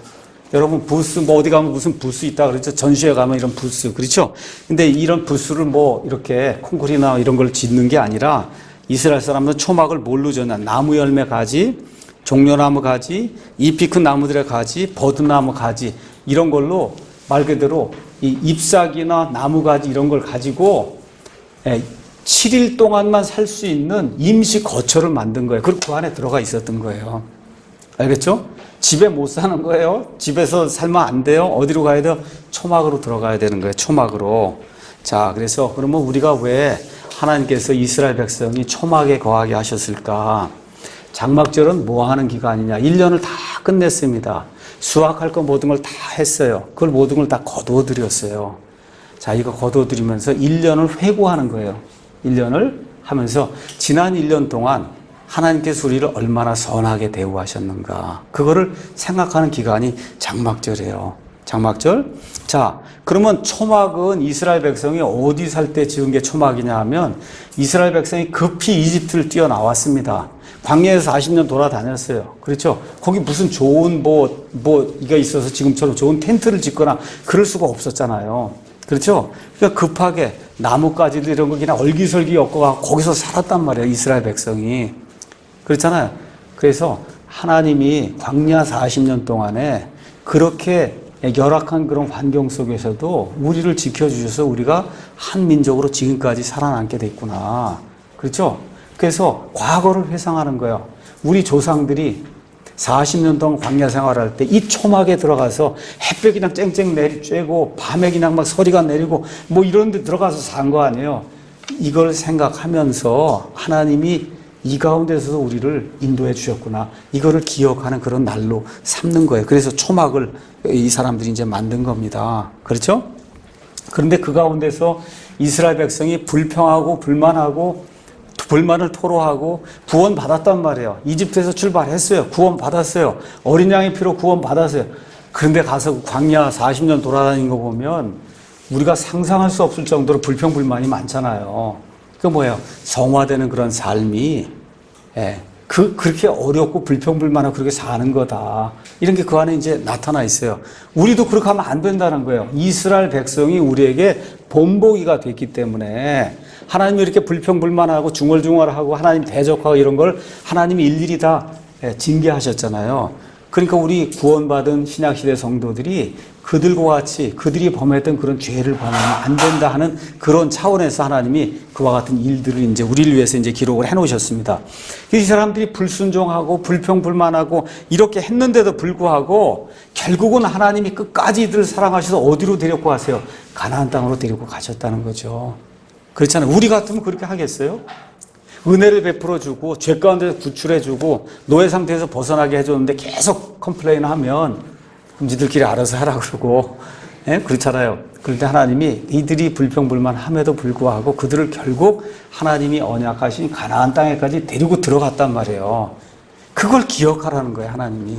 여러분 부스 뭐 어디 가면 무슨 부스 있다 그랬죠. 전시회 가면 이런 부스 그렇죠. 근데 이런 부스를 뭐 이렇게 콩쿠리나 이런 걸 짓는 게 아니라 이스라엘 사람들은 초막을 뭘로 졌냐. 나무 열매 가지, 종려나무 가지, 잎이 큰 나무들의 가지, 버드나무 가지 이런 걸로 말 그대로 이 잎사귀나 나무가지 이런 걸 가지고 7일 동안만 살 수 있는 임시 거처를 만든 거예요. 그리고 그 안에 들어가 있었던 거예요. 알겠죠? 집에 못 사는 거예요. 집에서 살면 안 돼요. 어디로 가야 돼요? 초막으로 들어가야 되는 거예요. 초막으로. 자, 그래서 그러면 우리가 왜 하나님께서 이스라엘 백성이 초막에 거하게 하셨을까? 장막절은 뭐 하는 기간이냐? 1년을 다 끝냈습니다. 수확할 거 모든 걸 다 했어요. 그걸 모든 걸 다 거두어 드렸어요. 자, 이거 거두어 드리면서 1년을 회고하는 거예요. 1년을 하면서 지난 1년 동안 하나님께서 우리를 얼마나 선하게 대우하셨는가. 그거를 생각하는 기간이 장막절이에요. 장막절. 자, 그러면 초막은 이스라엘 백성이 어디 살 때 지은 게 초막이냐 하면 이스라엘 백성이 급히 이집트를 뛰어나왔습니다. 광야에서 40년 돌아다녔어요. 그렇죠? 거기 무슨 좋은 이가 있어서 지금처럼 좋은 텐트를 짓거나 그럴 수가 없었잖아요. 그렇죠? 그러니까 급하게 나뭇가지들 이런 거 그냥 얼기설기 엮어가 거기서 살았단 말이에요. 이스라엘 백성이. 그렇잖아요. 그래서 하나님이 광야 40년 동안에 그렇게 열악한 그런 환경 속에서도 우리를 지켜주셔서 우리가 한 민족으로 지금까지 살아남게 됐구나. 그렇죠? 그래서 과거를 회상하는 거예요. 우리 조상들이 40년 동안 광야 생활할 때 이 초막에 들어가서 햇볕 그냥 쨍쨍 쬐고 밤에 그냥 막 서리가 내리고 뭐 이런 데 들어가서 산 거 아니에요. 이걸 생각하면서 하나님이 이 가운데서도 우리를 인도해 주셨구나. 이거를 기억하는 그런 날로 삼는 거예요. 그래서 초막을 이 사람들이 이제 만든 겁니다. 그렇죠? 그런데 그 가운데서 이스라엘 백성이 불평하고 불만을 토로하고 구원 받았단 말이에요. 이집트에서 출발했어요. 구원 받았어요. 어린 양의 피로 구원 받았어요. 그런데 가서 광야 40년 돌아다닌 거 보면 우리가 상상할 수 없을 정도로 불평불만이 많잖아요. 그 뭐예요? 성화되는 그런 삶이 그렇게 어렵고 불평불만하고 그렇게 사는 거다. 이런 게 그 안에 이제 나타나 있어요. 우리도 그렇게 하면 안 된다는 거예요. 이스라엘 백성이 우리에게 본보기가 됐기 때문에 하나님이 이렇게 불평불만하고 중얼중얼하고 하나님 대적하고 이런 걸 하나님이 일일이 다 징계하셨잖아요. 그러니까 우리 구원받은 신약시대 성도들이 그들과 같이 그들이 범했던 그런 죄를 범하면 안 된다 하는 그런 차원에서 하나님이 그와 같은 일들을 이제 우리를 위해서 이제 기록을 해 놓으셨습니다. 이 사람들이 불순종하고 불평불만하고 이렇게 했는데도 불구하고 결국은 하나님이 끝까지 이들을 사랑하셔서 어디로 데리고 가세요? 가나안 땅으로 데리고 가셨다는 거죠. 그렇잖아요. 우리 같으면 그렇게 하겠어요? 은혜를 베풀어주고 죄 가운데서 구출해주고 노예 상태에서 벗어나게 해줬는데 계속 컴플레인 하면 그럼 니들끼리 알아서 하라 그러고 그렇잖아요. 그런데 하나님이 이들이 불평불만함에도 불구하고 그들을 결국 하나님이 언약하신 가나안 땅에까지 데리고 들어갔단 말이에요. 그걸 기억하라는 거예요. 하나님이.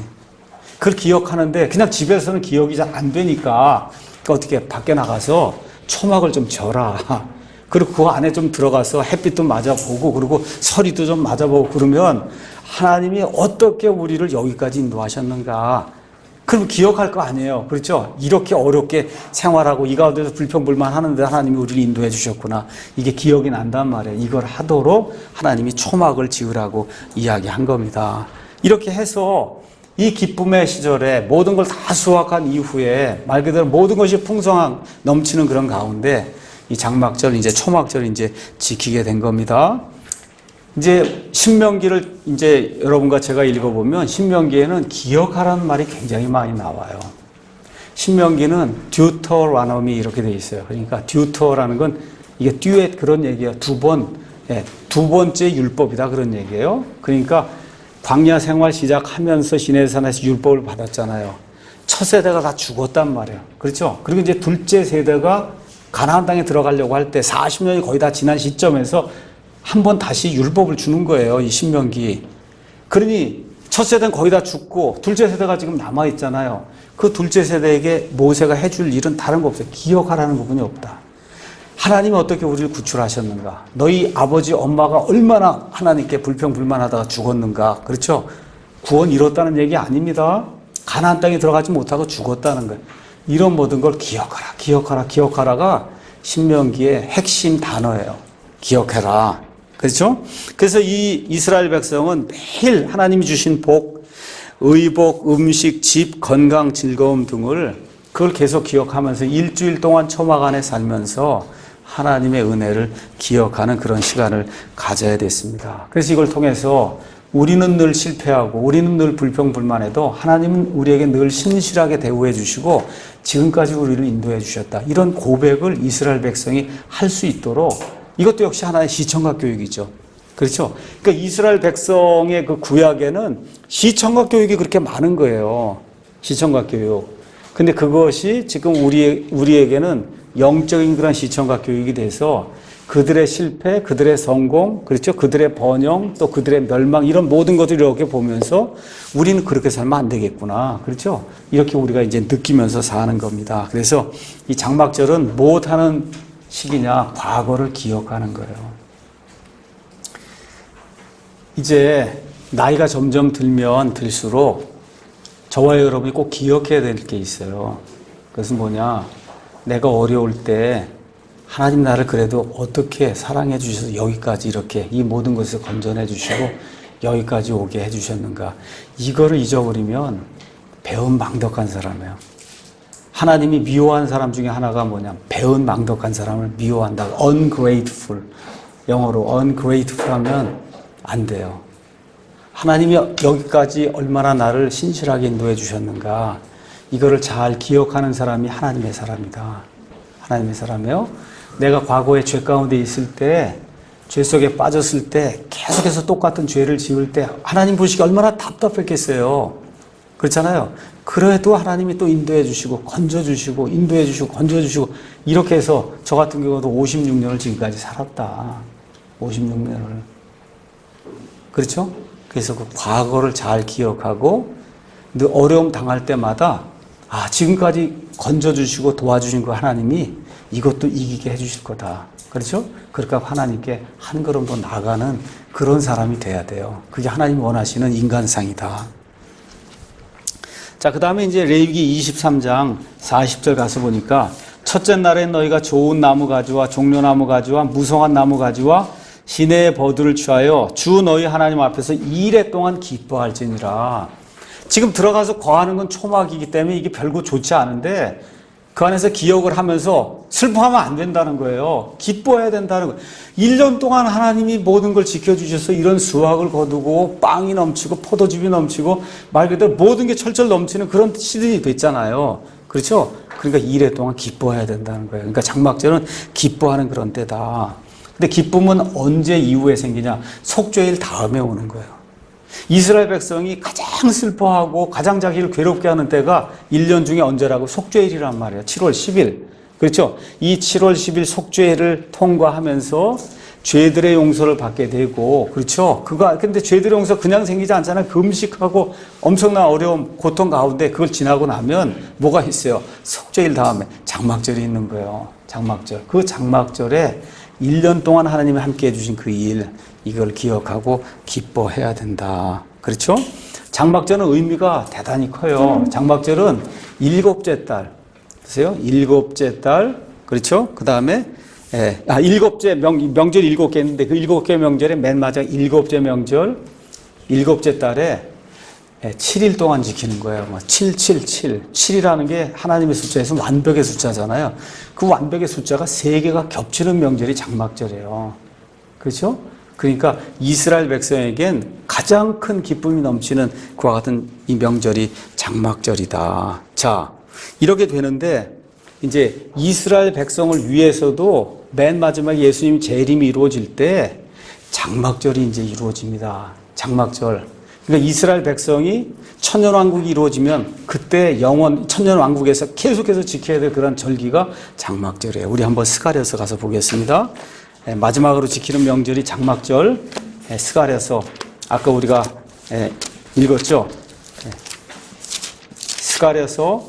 그걸 기억하는데 그냥 집에서는 기억이 잘 안 되니까 어떻게 밖에 나가서 초막을 좀 져라. 그리고 그 안에 좀 들어가서 햇빛도 맞아보고 그리고 서리도 좀 맞아보고 그러면 하나님이 어떻게 우리를 여기까지 인도하셨는가. 그럼 기억할 거 아니에요. 그렇죠? 이렇게 어렵게 생활하고 이 가운데서 불평불만 하는데 하나님이 우리를 인도해 주셨구나. 이게 기억이 난단 말이에요. 이걸 하도록 하나님이 초막을 지으라고 이야기한 겁니다. 이렇게 해서 이 기쁨의 시절에 모든 걸 다 수확한 이후에 말 그대로 모든 것이 풍성한 넘치는 그런 가운데 이 장막절, 이제 초막절 이제 지키게 된 겁니다. 이제 신명기를 이제 여러분과 제가 읽어보면 신명기에는 기억하라는 말이 굉장히 많이 나와요. 신명기는 듀터라노미 이렇게 돼 있어요. 그러니까 듀터라는 건 이게 듀엣 그런 얘기예요. 두 번째 율법이다 그런 얘기예요. 그러니까 광야 생활 시작하면서 시내산에서 율법을 받았잖아요. 첫 세대가 다 죽었단 말이에요. 그렇죠? 그리고 이제 둘째 세대가 가나안 땅에 들어가려고 할 때 40년이 거의 다 지난 시점에서 한 번 다시 율법을 주는 거예요. 이 신명기. 그러니 첫 세대는 거의 다 죽고 둘째 세대가 지금 남아있잖아요. 그 둘째 세대에게 모세가 해줄 일은 다른 거 없어요. 기억하라는 부분이 없다. 하나님이 어떻게 우리를 구출하셨는가? 너희 아버지 엄마가 얼마나 하나님께 불평불만하다가 죽었는가? 그렇죠? 구원 이뤘다는 얘기 아닙니다. 가나안 땅에 들어가지 못하고 죽었다는 거예요. 이런 모든 걸 기억하라, 기억하라, 기억하라가 신명기의 핵심 단어예요. 기억해라. 그렇죠? 그래서 이 이스라엘 백성은 매일 하나님이 주신 복, 의복, 음식, 집, 건강, 즐거움 등을 그걸 계속 기억하면서 일주일 동안 초막 안에 살면서 하나님의 은혜를 기억하는 그런 시간을 가져야 됐습니다. 그래서 이걸 통해서 우리는 늘 실패하고 우리는 늘 불평불만해도 하나님은 우리에게 늘 신실하게 대우해 주시고 지금까지 우리를 인도해 주셨다. 이런 고백을 이스라엘 백성이 할 수 있도록 이것도 역시 하나의 시청각 교육이죠. 그렇죠? 그러니까 이스라엘 백성의 그 구약에는 시청각 교육이 그렇게 많은 거예요. 시청각 교육. 근데 그것이 지금 우리에게는 영적인 그런 시청각 교육이 돼서 그들의 실패, 그들의 성공, 그렇죠? 그들의 번영, 또 그들의 멸망, 이런 모든 것들을 이렇게 보면서 우리는 그렇게 살면 안 되겠구나. 그렇죠? 이렇게 우리가 이제 느끼면서 사는 겁니다. 그래서 이 장막절은 무엇하는 시기냐? 과거를 기억하는 거예요. 이제 나이가 점점 들면 들수록 저와 여러분이 꼭 기억해야 될 게 있어요. 그것은 뭐냐? 내가 어려울 때 하나님 나를 그래도 어떻게 사랑해 주셔서 여기까지 이렇게 이 모든 것을 건져내 주시고 여기까지 오게 해 주셨는가. 이거를 잊어버리면 배은 망덕한 사람이에요. 하나님이 미워한 사람 중에 하나가 뭐냐? 배은 망덕한 사람을 미워한다. ungrateful. 영어로 ungrateful 하면 안 돼요. 하나님이 여기까지 얼마나 나를 신실하게 인도해 주셨는가. 이거를 잘 기억하는 사람이 하나님의 사람이다. 하나님의 사람이에요. 내가 과거에 죄 가운데 있을 때, 죄 속에 빠졌을 때, 계속해서 똑같은 죄를 지을 때 하나님 보시기 얼마나 답답했겠어요. 그렇잖아요. 그래도 하나님이 또 인도해 주시고 건져주시고 인도해 주시고 건져주시고 이렇게 해서 저 같은 경우도 56년을 지금까지 살았다. 56년을. 그렇죠? 그래서 그 과거를 잘 기억하고 늘 어려움 당할 때마다 지금까지 건져주시고 도와주신 그 하나님이 이것도 이기게 해주실 거다. 그렇죠? 그러니까 하나님께 한 걸음 더 나아가는 그런 사람이 돼야 돼요. 그게 하나님이 원하시는 인간상이다. 자, 그 다음에 이제 레위기 23장 40절 가서 보니까 첫째 날에 너희가 좋은 나무 가지와 종려나무 가지와 무성한 나무 가지와 시내의 버들을 취하여 주 너희 하나님 앞에서 2일 동안 기뻐할지니라. 지금 들어가서 거하는 건 초막이기 때문에 이게 별거 좋지 않은데 그 안에서 기억을 하면서 슬퍼하면 안 된다는 거예요. 기뻐해야 된다는 거예요. 1년 동안 하나님이 모든 걸 지켜주셔서 이런 수확을 거두고 빵이 넘치고 포도즙이 넘치고 말 그대로 모든 게 철철 넘치는 그런 시즌이 됐잖아요. 그렇죠? 그러니까 2일 동안 기뻐해야 된다는 거예요. 그러니까 장막절은 기뻐하는 그런 때다. 근데 기쁨은 언제 이후에 생기냐? 속죄일 다음에 오는 거예요. 이스라엘 백성이 가장 슬퍼하고 가장 자기를 괴롭게 하는 때가 1년 중에 언제라고? 속죄일이란 말이에요. 7월 10일. 그렇죠? 이 7월 10일 속죄일을 통과하면서 죄들의 용서를 받게 되고, 그렇죠? 근데 죄들의 용서 그냥 생기지 않잖아요. 금식하고 엄청난 어려움, 고통 가운데 그걸 지나고 나면 뭐가 있어요? 속죄일 다음에 장막절이 있는 거예요. 장막절. 그 장막절에 1년 동안 하나님이 함께 해주신 그 일, 이걸 기억하고 기뻐해야 된다. 그렇죠? 장막절은 의미가 대단히 커요. 장막절은 7째 달. 보세요. 7째 달. 그렇죠? 그 다음에, 7째 명절 7개 있는데 그 7개 명절에 맨 마지막 7째 명절, 7째 달에 7일 동안 지키는 거예요. 777. 7이라는 게 하나님의 숫자에서 완벽의 숫자잖아요. 그 완벽의 숫자가 3개가 겹치는 명절이 장막절이에요. 그렇죠? 그러니까 이스라엘 백성에겐 가장 큰 기쁨이 넘치는 그와 같은 이 명절이 장막절이다. 자, 이렇게 되는데 이제 이스라엘 백성을 위해서도 맨 마지막에 예수님 재림이 이루어질 때 장막절이 이제 이루어집니다. 장막절. 그러니까 이스라엘 백성이 천년왕국이 이루어지면 그때 천년왕국에서 계속해서 지켜야 될 그런 절기가 장막절이에요. 우리 한번 스가랴서 가서 보겠습니다. 마지막으로 지키는 명절이 장막절. 스가랴서 아까 우리가 읽었죠? 스가랴서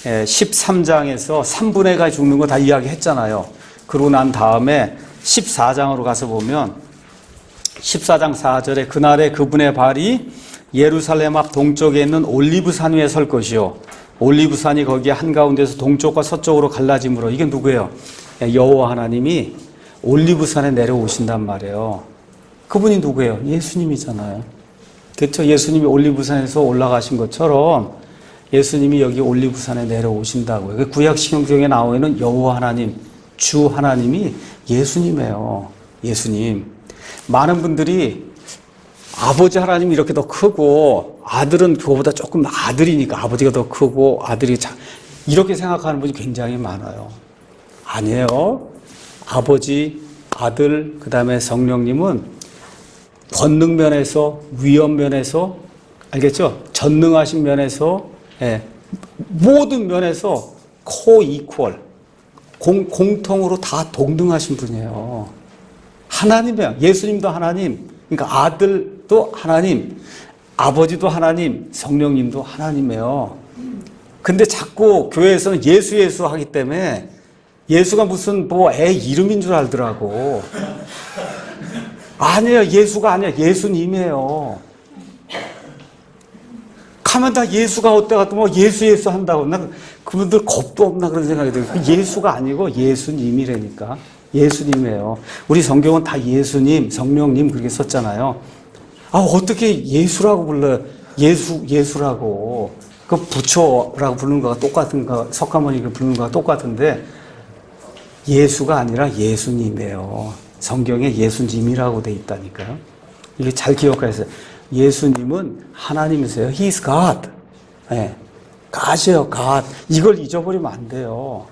13장에서 3분의 1가 죽는 거 다 이야기했잖아요. 그러고 난 다음에 14장으로 가서 보면 14장 4절에 그날에 그분의 발이 예루살렘 앞 동쪽에 있는 올리브산 위에 설 것이요. 올리브산이 거기에 한가운데서 동쪽과 서쪽으로 갈라짐으로. 이게 누구예요? 여호와 하나님이 올리브산에 내려오신단 말이에요. 그분이 누구예요? 예수님이잖아요. 그렇죠? 예수님이 올리브산에서 올라가신 것처럼 예수님이 여기 올리브산에 내려오신다고요. 구약신경에 나와 있는 여호와 하나님, 주 하나님이 예수님이에요. 예수님. 많은 분들이 아버지 하나님이 이렇게 더 크고 아들은 그거보다 조금 아들이니까 아버지가 더 크고 아들이 이렇게 생각하는 분이 굉장히 많아요. 아니에요. 아버지, 아들, 그 다음에 성령님은 권능 면에서, 위엄 면에서, 알겠죠? 전능하신 면에서, 모든 면에서 코-이퀄, 공통으로 다 동등하신 분이에요. 하나님이에요. 예수님도 하나님, 그러니까 아들도 하나님, 아버지도 하나님, 성령님도 하나님이에요. 근데 자꾸 교회에서는 예수 하기 때문에 예수가 무슨 애 이름인 줄 알더라고. 아니에요. 예수가 아니에요. 예수님이에요. 가면 다 예수가 어때 갔더니 예수 한다고. 나 그분들 겁도 없나 그런 생각이 들어요. 예수가 아니고 예수님이라니까. 예수님이에요. 우리 성경은 다 예수님, 성령님 그렇게 썼잖아요. 어떻게 예수라고 불러요? 예수라고. 그 부처라고 부르는 거가 똑같은 거, 석가모니가 부르는 거가 똑같은데 예수가 아니라 예수님이에요. 성경에 예수님이라고 돼 있다니까요. 이게 잘 기억하세요. 예수님은 하나님이세요. He is God. God이에요, God. 이걸 잊어버리면 안 돼요.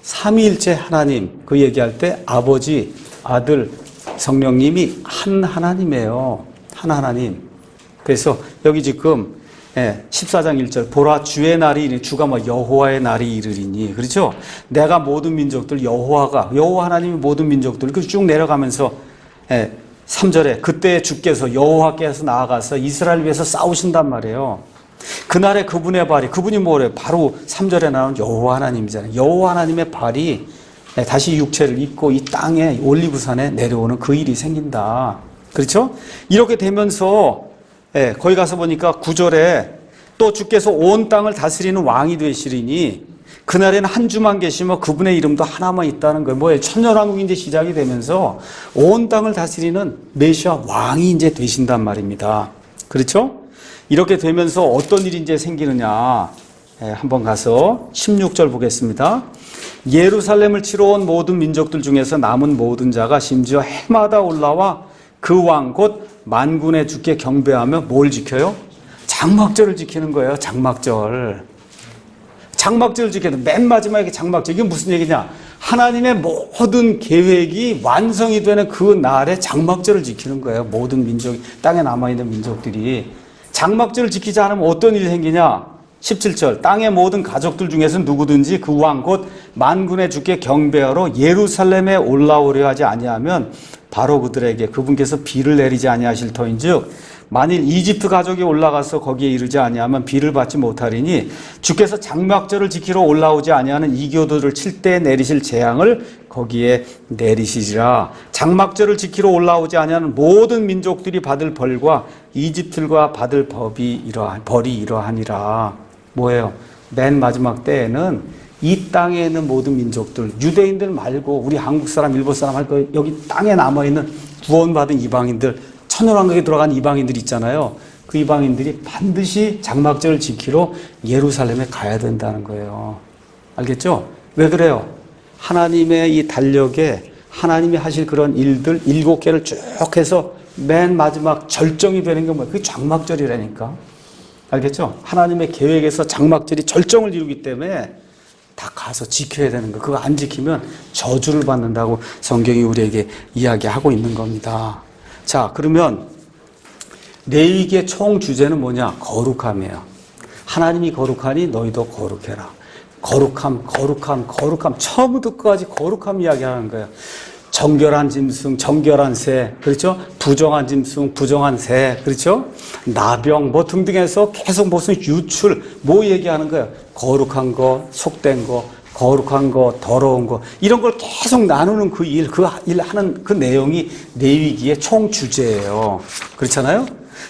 삼위일체 하나님, 그 얘기할 때 아버지, 아들, 성령님이 한 하나님이에요. 한 하나님. 그래서 여기 지금 14장 1절 보라 주의 날이 이르니 주가 여호와의 날이 이르리니 그렇죠? 내가 모든 민족들 여호와 하나님이 모든 민족들 쭉 내려가면서 3절에 그때 주께서 여호와께서 나아가서 이스라엘 위해서 싸우신단 말이에요. 그날에 그분의 발이 그분이 뭐래요? 바로 3절에 나오는 여호와 하나님이잖아요. 여호와 하나님의 발이 다시 육체를 입고 이 땅에 올리브산에 내려오는 그 일이 생긴다. 그렇죠? 이렇게 되면서 거기 가서 보니까 9절에 또 주께서 온 땅을 다스리는 왕이 되시리니 그날에는 한 주만 계시며 그분의 이름도 하나만 있다는 거예요. 뭐예요? 천년왕국이 이제 시작이 되면서 온 땅을 다스리는 메시아 왕이 이제 되신단 말입니다. 그렇죠? 이렇게 되면서 어떤 일이 이제 생기느냐. 한번 가서 16절 보겠습니다. 예루살렘을 치러 온 모든 민족들 중에서 남은 모든 자가 심지어 해마다 올라와 그 왕 곧 만군의 주께 경배하며 뭘 지켜요? 장막절을 지키는 거예요. 장막절을 지켜요. 맨 마지막에 장막절. 이게 무슨 얘기냐? 하나님의 모든 계획이 완성이 되는 그 날에 장막절을 지키는 거예요. 모든 민족이, 땅에 남아있는 민족들이. 장막절을 지키지 않으면 어떤 일이 생기냐? 17절 땅의 모든 가족들 중에서 누구든지 그 왕 곧 만군의 주께 경배하러 예루살렘에 올라오려 하지 아니하면 바로 그들에게 그분께서 비를 내리지 아니하실 터인즉 만일 이집트 가족이 올라가서 거기에 이르지 아니하면 비를 받지 못하리니 주께서 장막절을 지키러 올라오지 아니하는 이교도를 칠 때 내리실 재앙을 거기에 내리시리라. 장막절을 지키러 올라오지 아니하는 모든 민족들이 받을 벌과 이집트가 받을 벌이 이러하니라. 뭐예요? 맨 마지막 때에는 이 땅에 있는 모든 민족들, 유대인들 말고 우리 한국 사람, 일본 사람 말고 여기 땅에 남아있는 구원받은 이방인들, 천년왕국에 들어간 이방인들 있잖아요. 그 이방인들이 반드시 장막절을 지키러 예루살렘에 가야 된다는 거예요. 알겠죠? 왜 그래요? 하나님의 이 달력에 하나님이 하실 그런 일들 7개를 쭉 해서 맨 마지막 절정이 되는 게 뭐예요? 그게 장막절이라니까. 알겠죠? 하나님의 계획에서 장막절이 절정을 이루기 때문에 다 가서 지켜야 되는 거. 그거 안 지키면 저주를 받는다고 성경이 우리에게 이야기하고 있는 겁니다. 자, 그러면 레위기의 총 주제는 뭐냐? 거룩함이에요. 하나님이 거룩하니 너희도 거룩해라. 거룩함. 처음부터 끝까지 거룩함 이야기하는 거예요. 정결한 짐승, 정결한 새, 그렇죠? 부정한 짐승, 부정한 새, 그렇죠? 나병, 뭐 등등 해서 계속 무슨 유출, 뭐 얘기하는 거예요? 거룩한 거, 속된 거, 거룩한 거, 더러운 거, 이런 걸 계속 나누는 그 일 하는 그 내용이 레위기의 총 주제예요. 그렇잖아요?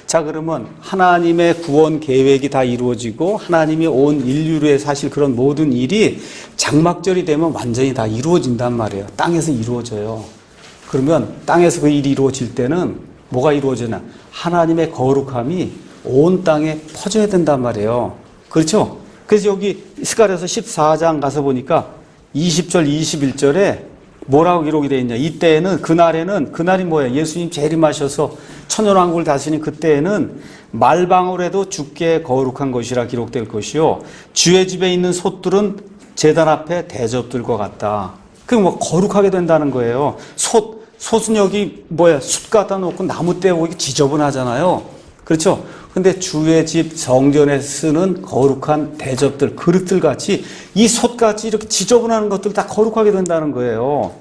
자, 그러면 하나님의 구원 계획이 다 이루어지고 하나님이 온 인류에 사실 그런 모든 일이 장막절이 되면 완전히 다 이루어진단 말이에요. 땅에서 이루어져요. 그러면 땅에서 그 일이 이루어질 때는 뭐가 이루어지나? 하나님의 거룩함이 온 땅에 퍼져야 된단 말이에요. 그렇죠? 그래서 여기 스가랴서 14장 가서 보니까 20절, 21절에 뭐라고 기록이 되어 있냐? 이때에는 그날이 뭐예요? 예수님 재림하셔서 천년왕국을 다스리는 그때에는 말방울에도 주께 거룩한 것이라 기록될 것이요 주의 집에 있는 솥들은 제단 앞에 대접들과 같다. 그게 뭐 거룩하게 된다는 거예요. 솥은 여기 뭐야? 숯 갖다 놓고 나무 떼고 이게 지저분하잖아요. 그렇죠? 근데 주의 집 성전에 쓰는 거룩한 대접들, 그릇들 같이 이 솥같이 이렇게 지저분한 것들 다 거룩하게 된다는 거예요.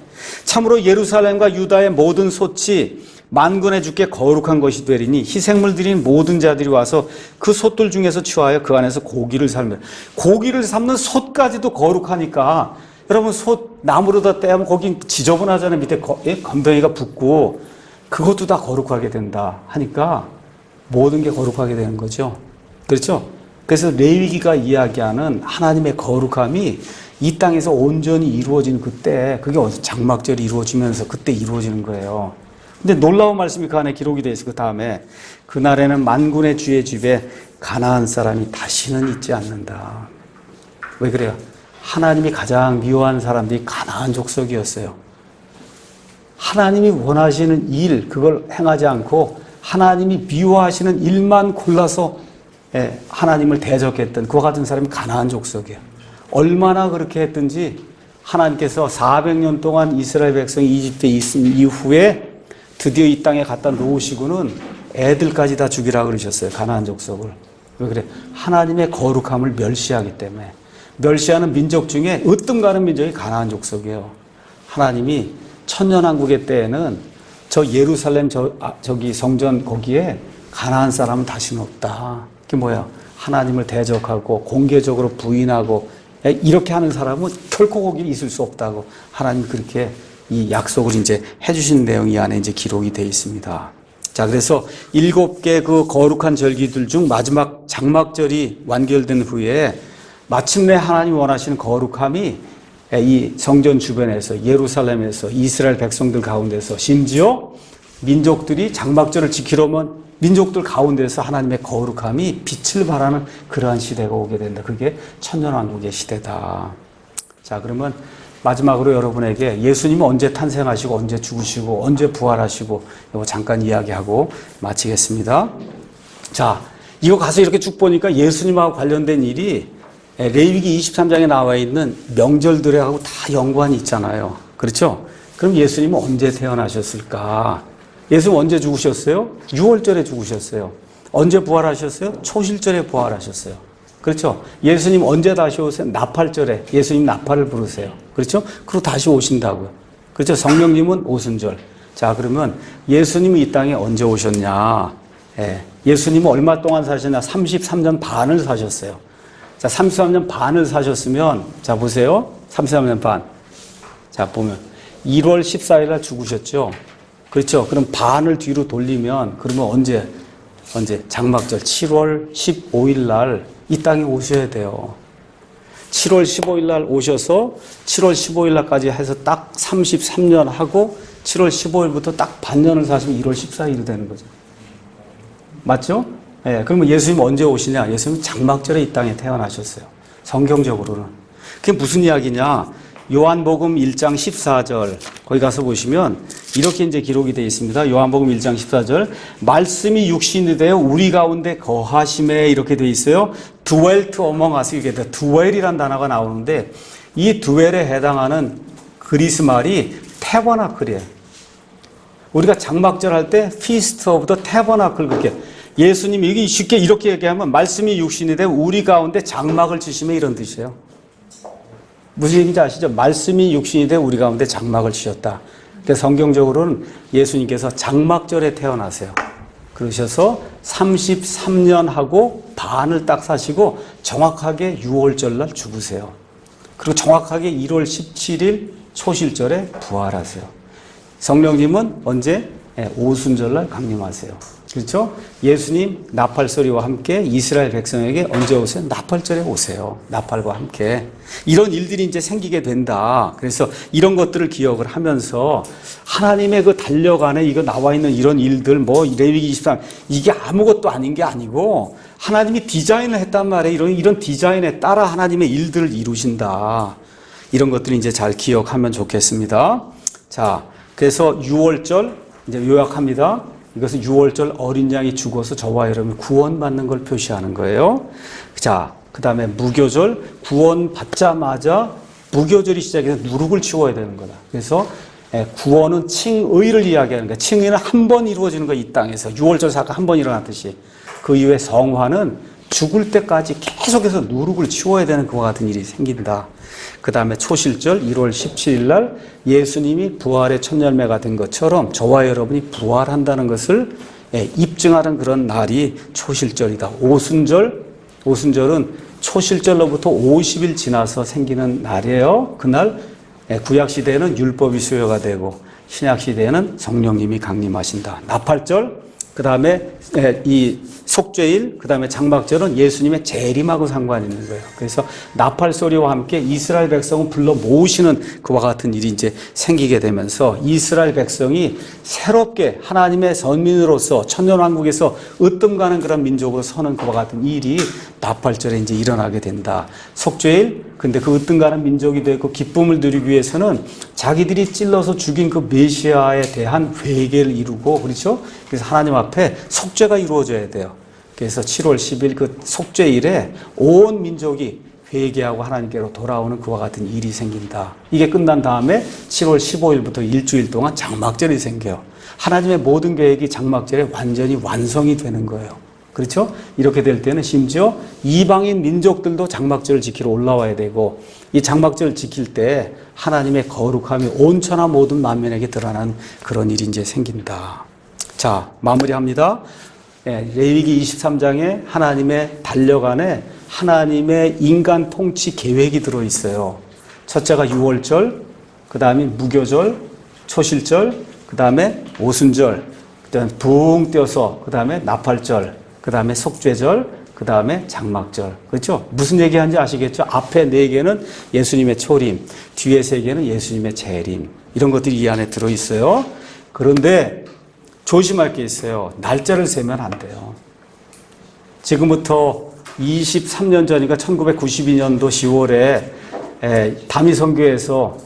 참으로 예루살렘과 유다의 모든 솥이 만군의 주께 거룩한 것이 되리니 희생물 드린 모든 자들이 와서 그 솥들 중에서 취하여 그 안에서 고기를 삶는 솥까지도 거룩하니까 여러분 솥 나무로다 떼면 거긴 지저분하잖아요. 밑에 건더기가 붙고 그것도 다 거룩하게 된다 하니까 모든 게 거룩하게 되는 거죠. 그렇죠? 그래서 레위기가 이야기하는 하나님의 거룩함이 이 땅에서 온전히 이루어지는 그때, 그게 어디서 장막절이 이루어지면서 그때 이루어지는 거예요. 근데 놀라운 말씀이 그 안에 기록이 되어 있어요. 그 다음에 그날에는 만군의 주의 집에 가나안 사람이 다시는 있지 않는다. 왜 그래요? 하나님이 가장 미워하는 사람들이 가나안 족속이었어요. 하나님이 원하시는 일, 그걸 행하지 않고 하나님이 미워하시는 일만 골라서 하나님을 대적했던 그와 같은 사람이 가나안 족속이에요. 얼마나 그렇게 했든지 하나님께서 400년 동안 이스라엘 백성이 이집트에 있은 이후에 드디어 이 땅에 갖다 놓으시고는 애들까지 다 죽이라 그러셨어요. 가나안 족속을. 왜 그래? 하나님의 거룩함을 멸시하기 때문에. 멸시하는 민족 중에 으뜸 가는 민족이 가나안 족속이에요. 하나님이 천년왕국의 때에는 저 예루살렘 저기 성전 거기에 가나안 사람은 다시는 없다. 그게 뭐야? 하나님을 대적하고 공개적으로 부인하고 이렇게 하는 사람은 결코 거기 있을 수 없다고 하나님 그렇게 이 약속을 이제 해주신 내용이 이 안에 이제 기록이 되어 있습니다. 자, 그래서 7개 그 거룩한 절기들 중 마지막 장막절이 완결된 후에 마침내 하나님 원하시는 거룩함이 이 성전 주변에서 예루살렘에서 이스라엘 백성들 가운데서 심지어 민족들이 장막절을 지키려면 민족들 가운데서 하나님의 거룩함이 빛을 발하는 그러한 시대가 오게 된다. 그게 천년왕국의 시대다. 자, 그러면 마지막으로 여러분에게 예수님은 언제 탄생하시고 언제 죽으시고 언제 부활하시고 이거 잠깐 이야기하고 마치겠습니다. 자, 이거 가서 이렇게 쭉 보니까 예수님하고 관련된 일이 레위기 23장에 나와 있는 명절들하고 다 연관이 있잖아요. 그렇죠? 그럼 예수님은 언제 태어나셨을까? 예수님 언제 죽으셨어요? 6월절에 죽으셨어요. 언제 부활하셨어요? 초실절에 부활하셨어요. 그렇죠? 예수님 언제 다시 오세요? 나팔절에 예수님 나팔을 부르세요. 그렇죠? 그리고 다시 오신다고요. 그렇죠? 성령님은 오순절. 자, 그러면 예수님이 이 땅에 언제 오셨냐? 예수님은 얼마 동안 사셨냐? 33년 반을 사셨어요. 자, 33년 반을 사셨으면, 자, 보세요. 33년 반. 자, 보면 1월 14일 날 죽으셨죠? 그렇죠? 그럼 반을 뒤로 돌리면, 그러면 언제? 장막절 7월 15일 날 이 땅에 오셔야 돼요. 7월 15일 날 오셔서 7월 15일 날까지 해서 딱 33년 하고 7월 15일부터 딱 반년을 사시면 1월 14일이 되는 거죠. 맞죠? 예, 그러면 예수님 언제 오시냐? 예수님은 장막절에 이 땅에 태어나셨어요. 성경적으로는. 그게 무슨 이야기냐? 요한복음 1장 14절 거기 가서 보시면 이렇게 이제 기록이 되어 있습니다. 요한복음 1장 14절 말씀이 육신이 되어 우리 가운데 거하심에 이렇게 되어 있어요. dwelt among us 이게 dwell이라는 단어가 나오는데 이 dwell에 해당하는 그리스 말이 태버나클이에요. 우리가 장막절 할 때 feast of the tabernacle 그렇게 예수님이 이게 쉽게 이렇게 얘기하면 말씀이 육신이 되어 우리 가운데 장막을 치시면 이런 뜻이에요. 무슨 얘기인지 아시죠? 말씀이 육신이 되어 우리 가운데 장막을 치셨다. 그래서 성경적으로는 예수님께서 장막절에 태어나세요. 그러셔서 33년 하고 반을 딱 사시고 정확하게 6월절 날 죽으세요. 그리고 정확하게 1월 17일 초실절에 부활하세요. 성령님은 언제? 오순절 날 강림하세요. 그렇죠? 예수님 나팔소리와 함께 이스라엘 백성에게 언제 오세요? 나팔절에 오세요. 나팔과 함께. 이런 일들이 이제 생기게 된다. 그래서 이런 것들을 기억을 하면서 하나님의 그 달력안에 이거 나와 있는 이런 일들, 뭐 레위기 23, 이게 아무것도 아닌 게 아니고 하나님이 디자인을 했단 말이에요. 이런 디자인에 따라 하나님의 일들을 이루신다. 이런 것들을 이제 잘 기억하면 좋겠습니다. 자, 그래서 6월절 이제 요약합니다. 이것은 6월절 어린 양이 죽어서 저와 여러분이 구원받는 걸 표시하는 거예요. 자, 그 다음에 무교절, 구원 받자마자 무교절이 시작해서 누룩을 치워야 되는 거다. 그래서 구원은 칭의를 이야기하는 거예요. 칭의는 한 번 이루어지는 거예요. 이 땅에서. 6월절 사건 한 번 일어났듯이. 그 이후에 성화는 죽을 때까지 계속해서 누룩을 치워야 되는 그와 같은 일이 생긴다. 그 다음에 초실절 1월 17일 날 예수님이 부활의 첫 열매가 된 것처럼 저와 여러분이 부활한다는 것을 입증하는 그런 날이 초실절이다. 오순절은 초실절로부터 50일 지나서 생기는 날이에요. 그날 구약시대에는 율법이 수여가 되고 신약시대에는 성령님이 강림하신다. 나팔절, 그 다음에 이 속죄일, 그 다음에 장막절은 예수님의 재림하고 상관이 있는 거예요. 그래서 나팔 소리와 함께 이스라엘 백성을 불러 모으시는 그와 같은 일이 이제 생기게 되면서 이스라엘 백성이 새롭게 하나님의 선민으로서 천년왕국에서 으뜸가는 그런 민족으로 서는 그와 같은 일이 나팔절에 이제 일어나게 된다. 속죄일, 근데 그 으뜸가는 민족이 되고 기쁨을 누리기 위해서는 자기들이 찔러서 죽인 그 메시아에 대한 회개를 이루고, 그렇죠? 그래서 하나님 앞에 속죄가 이루어져야 돼요. 그래서 7월 10일 그 속죄일에 온 민족이 회개하고 하나님께로 돌아오는 그와 같은 일이 생긴다. 이게 끝난 다음에 7월 15일부터 일주일 동안 장막절이 생겨요. 하나님의 모든 계획이 장막절에 완전히 완성이 되는 거예요. 그렇죠? 이렇게 될 때는 심지어 이방인 민족들도 장막절을 지키러 올라와야 되고, 이 장막절을 지킬 때 하나님의 거룩함이 온 천하 모든 만민에게 드러나는 그런 일이 이제 생긴다. 자, 마무리합니다. 레위기 23장에 하나님의 달력안에 하나님의 인간 통치 계획이 들어있어요. 첫째가 6월절, 그 다음에 무교절, 초실절, 그 다음에 오순절, 그 다음에 붕 떼어서, 그 다음에 나팔절, 그 다음에 속죄절, 그 다음에 장막절. 그렇죠? 무슨 얘기하는지 아시겠죠? 앞에 4개는 예수님의 초림, 뒤에 3개는 예수님의 재림. 이런 것들이 이 안에 들어있어요. 그런데 조심할 게 있어요. 날짜를 세면 안 돼요. 지금부터 23년 전이니까 1992년도 10월에 다미선교에서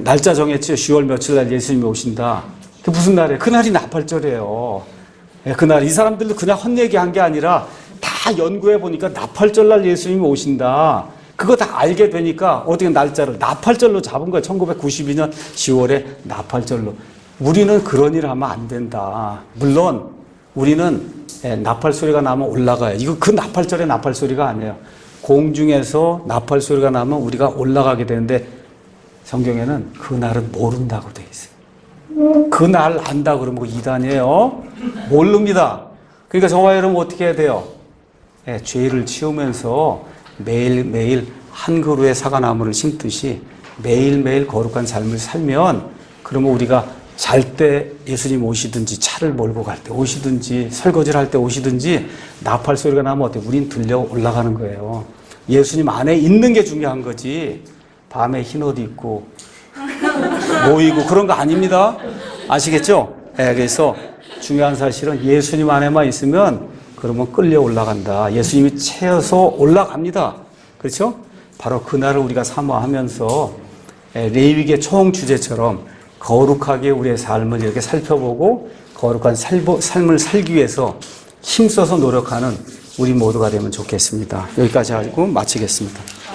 날짜 정했죠. 10월 며칠 날 예수님이 오신다. 그게 무슨 날이에요? 그날이 나팔절이에요. 그날 이 사람들도 그냥 헛얘기한 게 아니라 다 연구해 보니까 나팔절 날 예수님이 오신다. 그거 다 알게 되니까 어떻게 날짜를 나팔절로 잡은 거예요. 1992년 10월에 나팔절로. 우리는 그런 일을 하면 안 된다. 물론 우리는 나팔 소리가 나면 올라가요. 이거 그 나팔절의 나팔 소리가 아니에요. 공중에서 나팔 소리가 나면 우리가 올라가게 되는데 성경에는 그 날은 모른다고 돼 있어요. 그 날 안다 그러면 이단이에요. 모릅니다. 그러니까 저와 여러분 어떻게 해야 돼요? 죄를 치우면서 매일매일 한 그루의 사과나무를 심듯이 매일매일 거룩한 삶을 살면, 그러면 우리가 잘 때 예수님 오시든지 차를 몰고 갈 때 오시든지 설거지를 할 때 오시든지 나팔 소리가 나면 어때? 우린 들려 올라가는 거예요. 예수님 안에 있는 게 중요한 거지 밤에 흰옷 입고 모이고 그런 거 아닙니다. 아시겠죠? 그래서 중요한 사실은 예수님 안에만 있으면 그러면 끌려 올라간다. 예수님이 채워서 올라갑니다. 그렇죠? 바로 그날을 우리가 사모하면서 레위기의 총 주제처럼 거룩하게 우리의 삶을 이렇게 살펴보고 거룩한 삶을 살기 위해서 힘써서 노력하는 우리 모두가 되면 좋겠습니다. 여기까지 하고 마치겠습니다.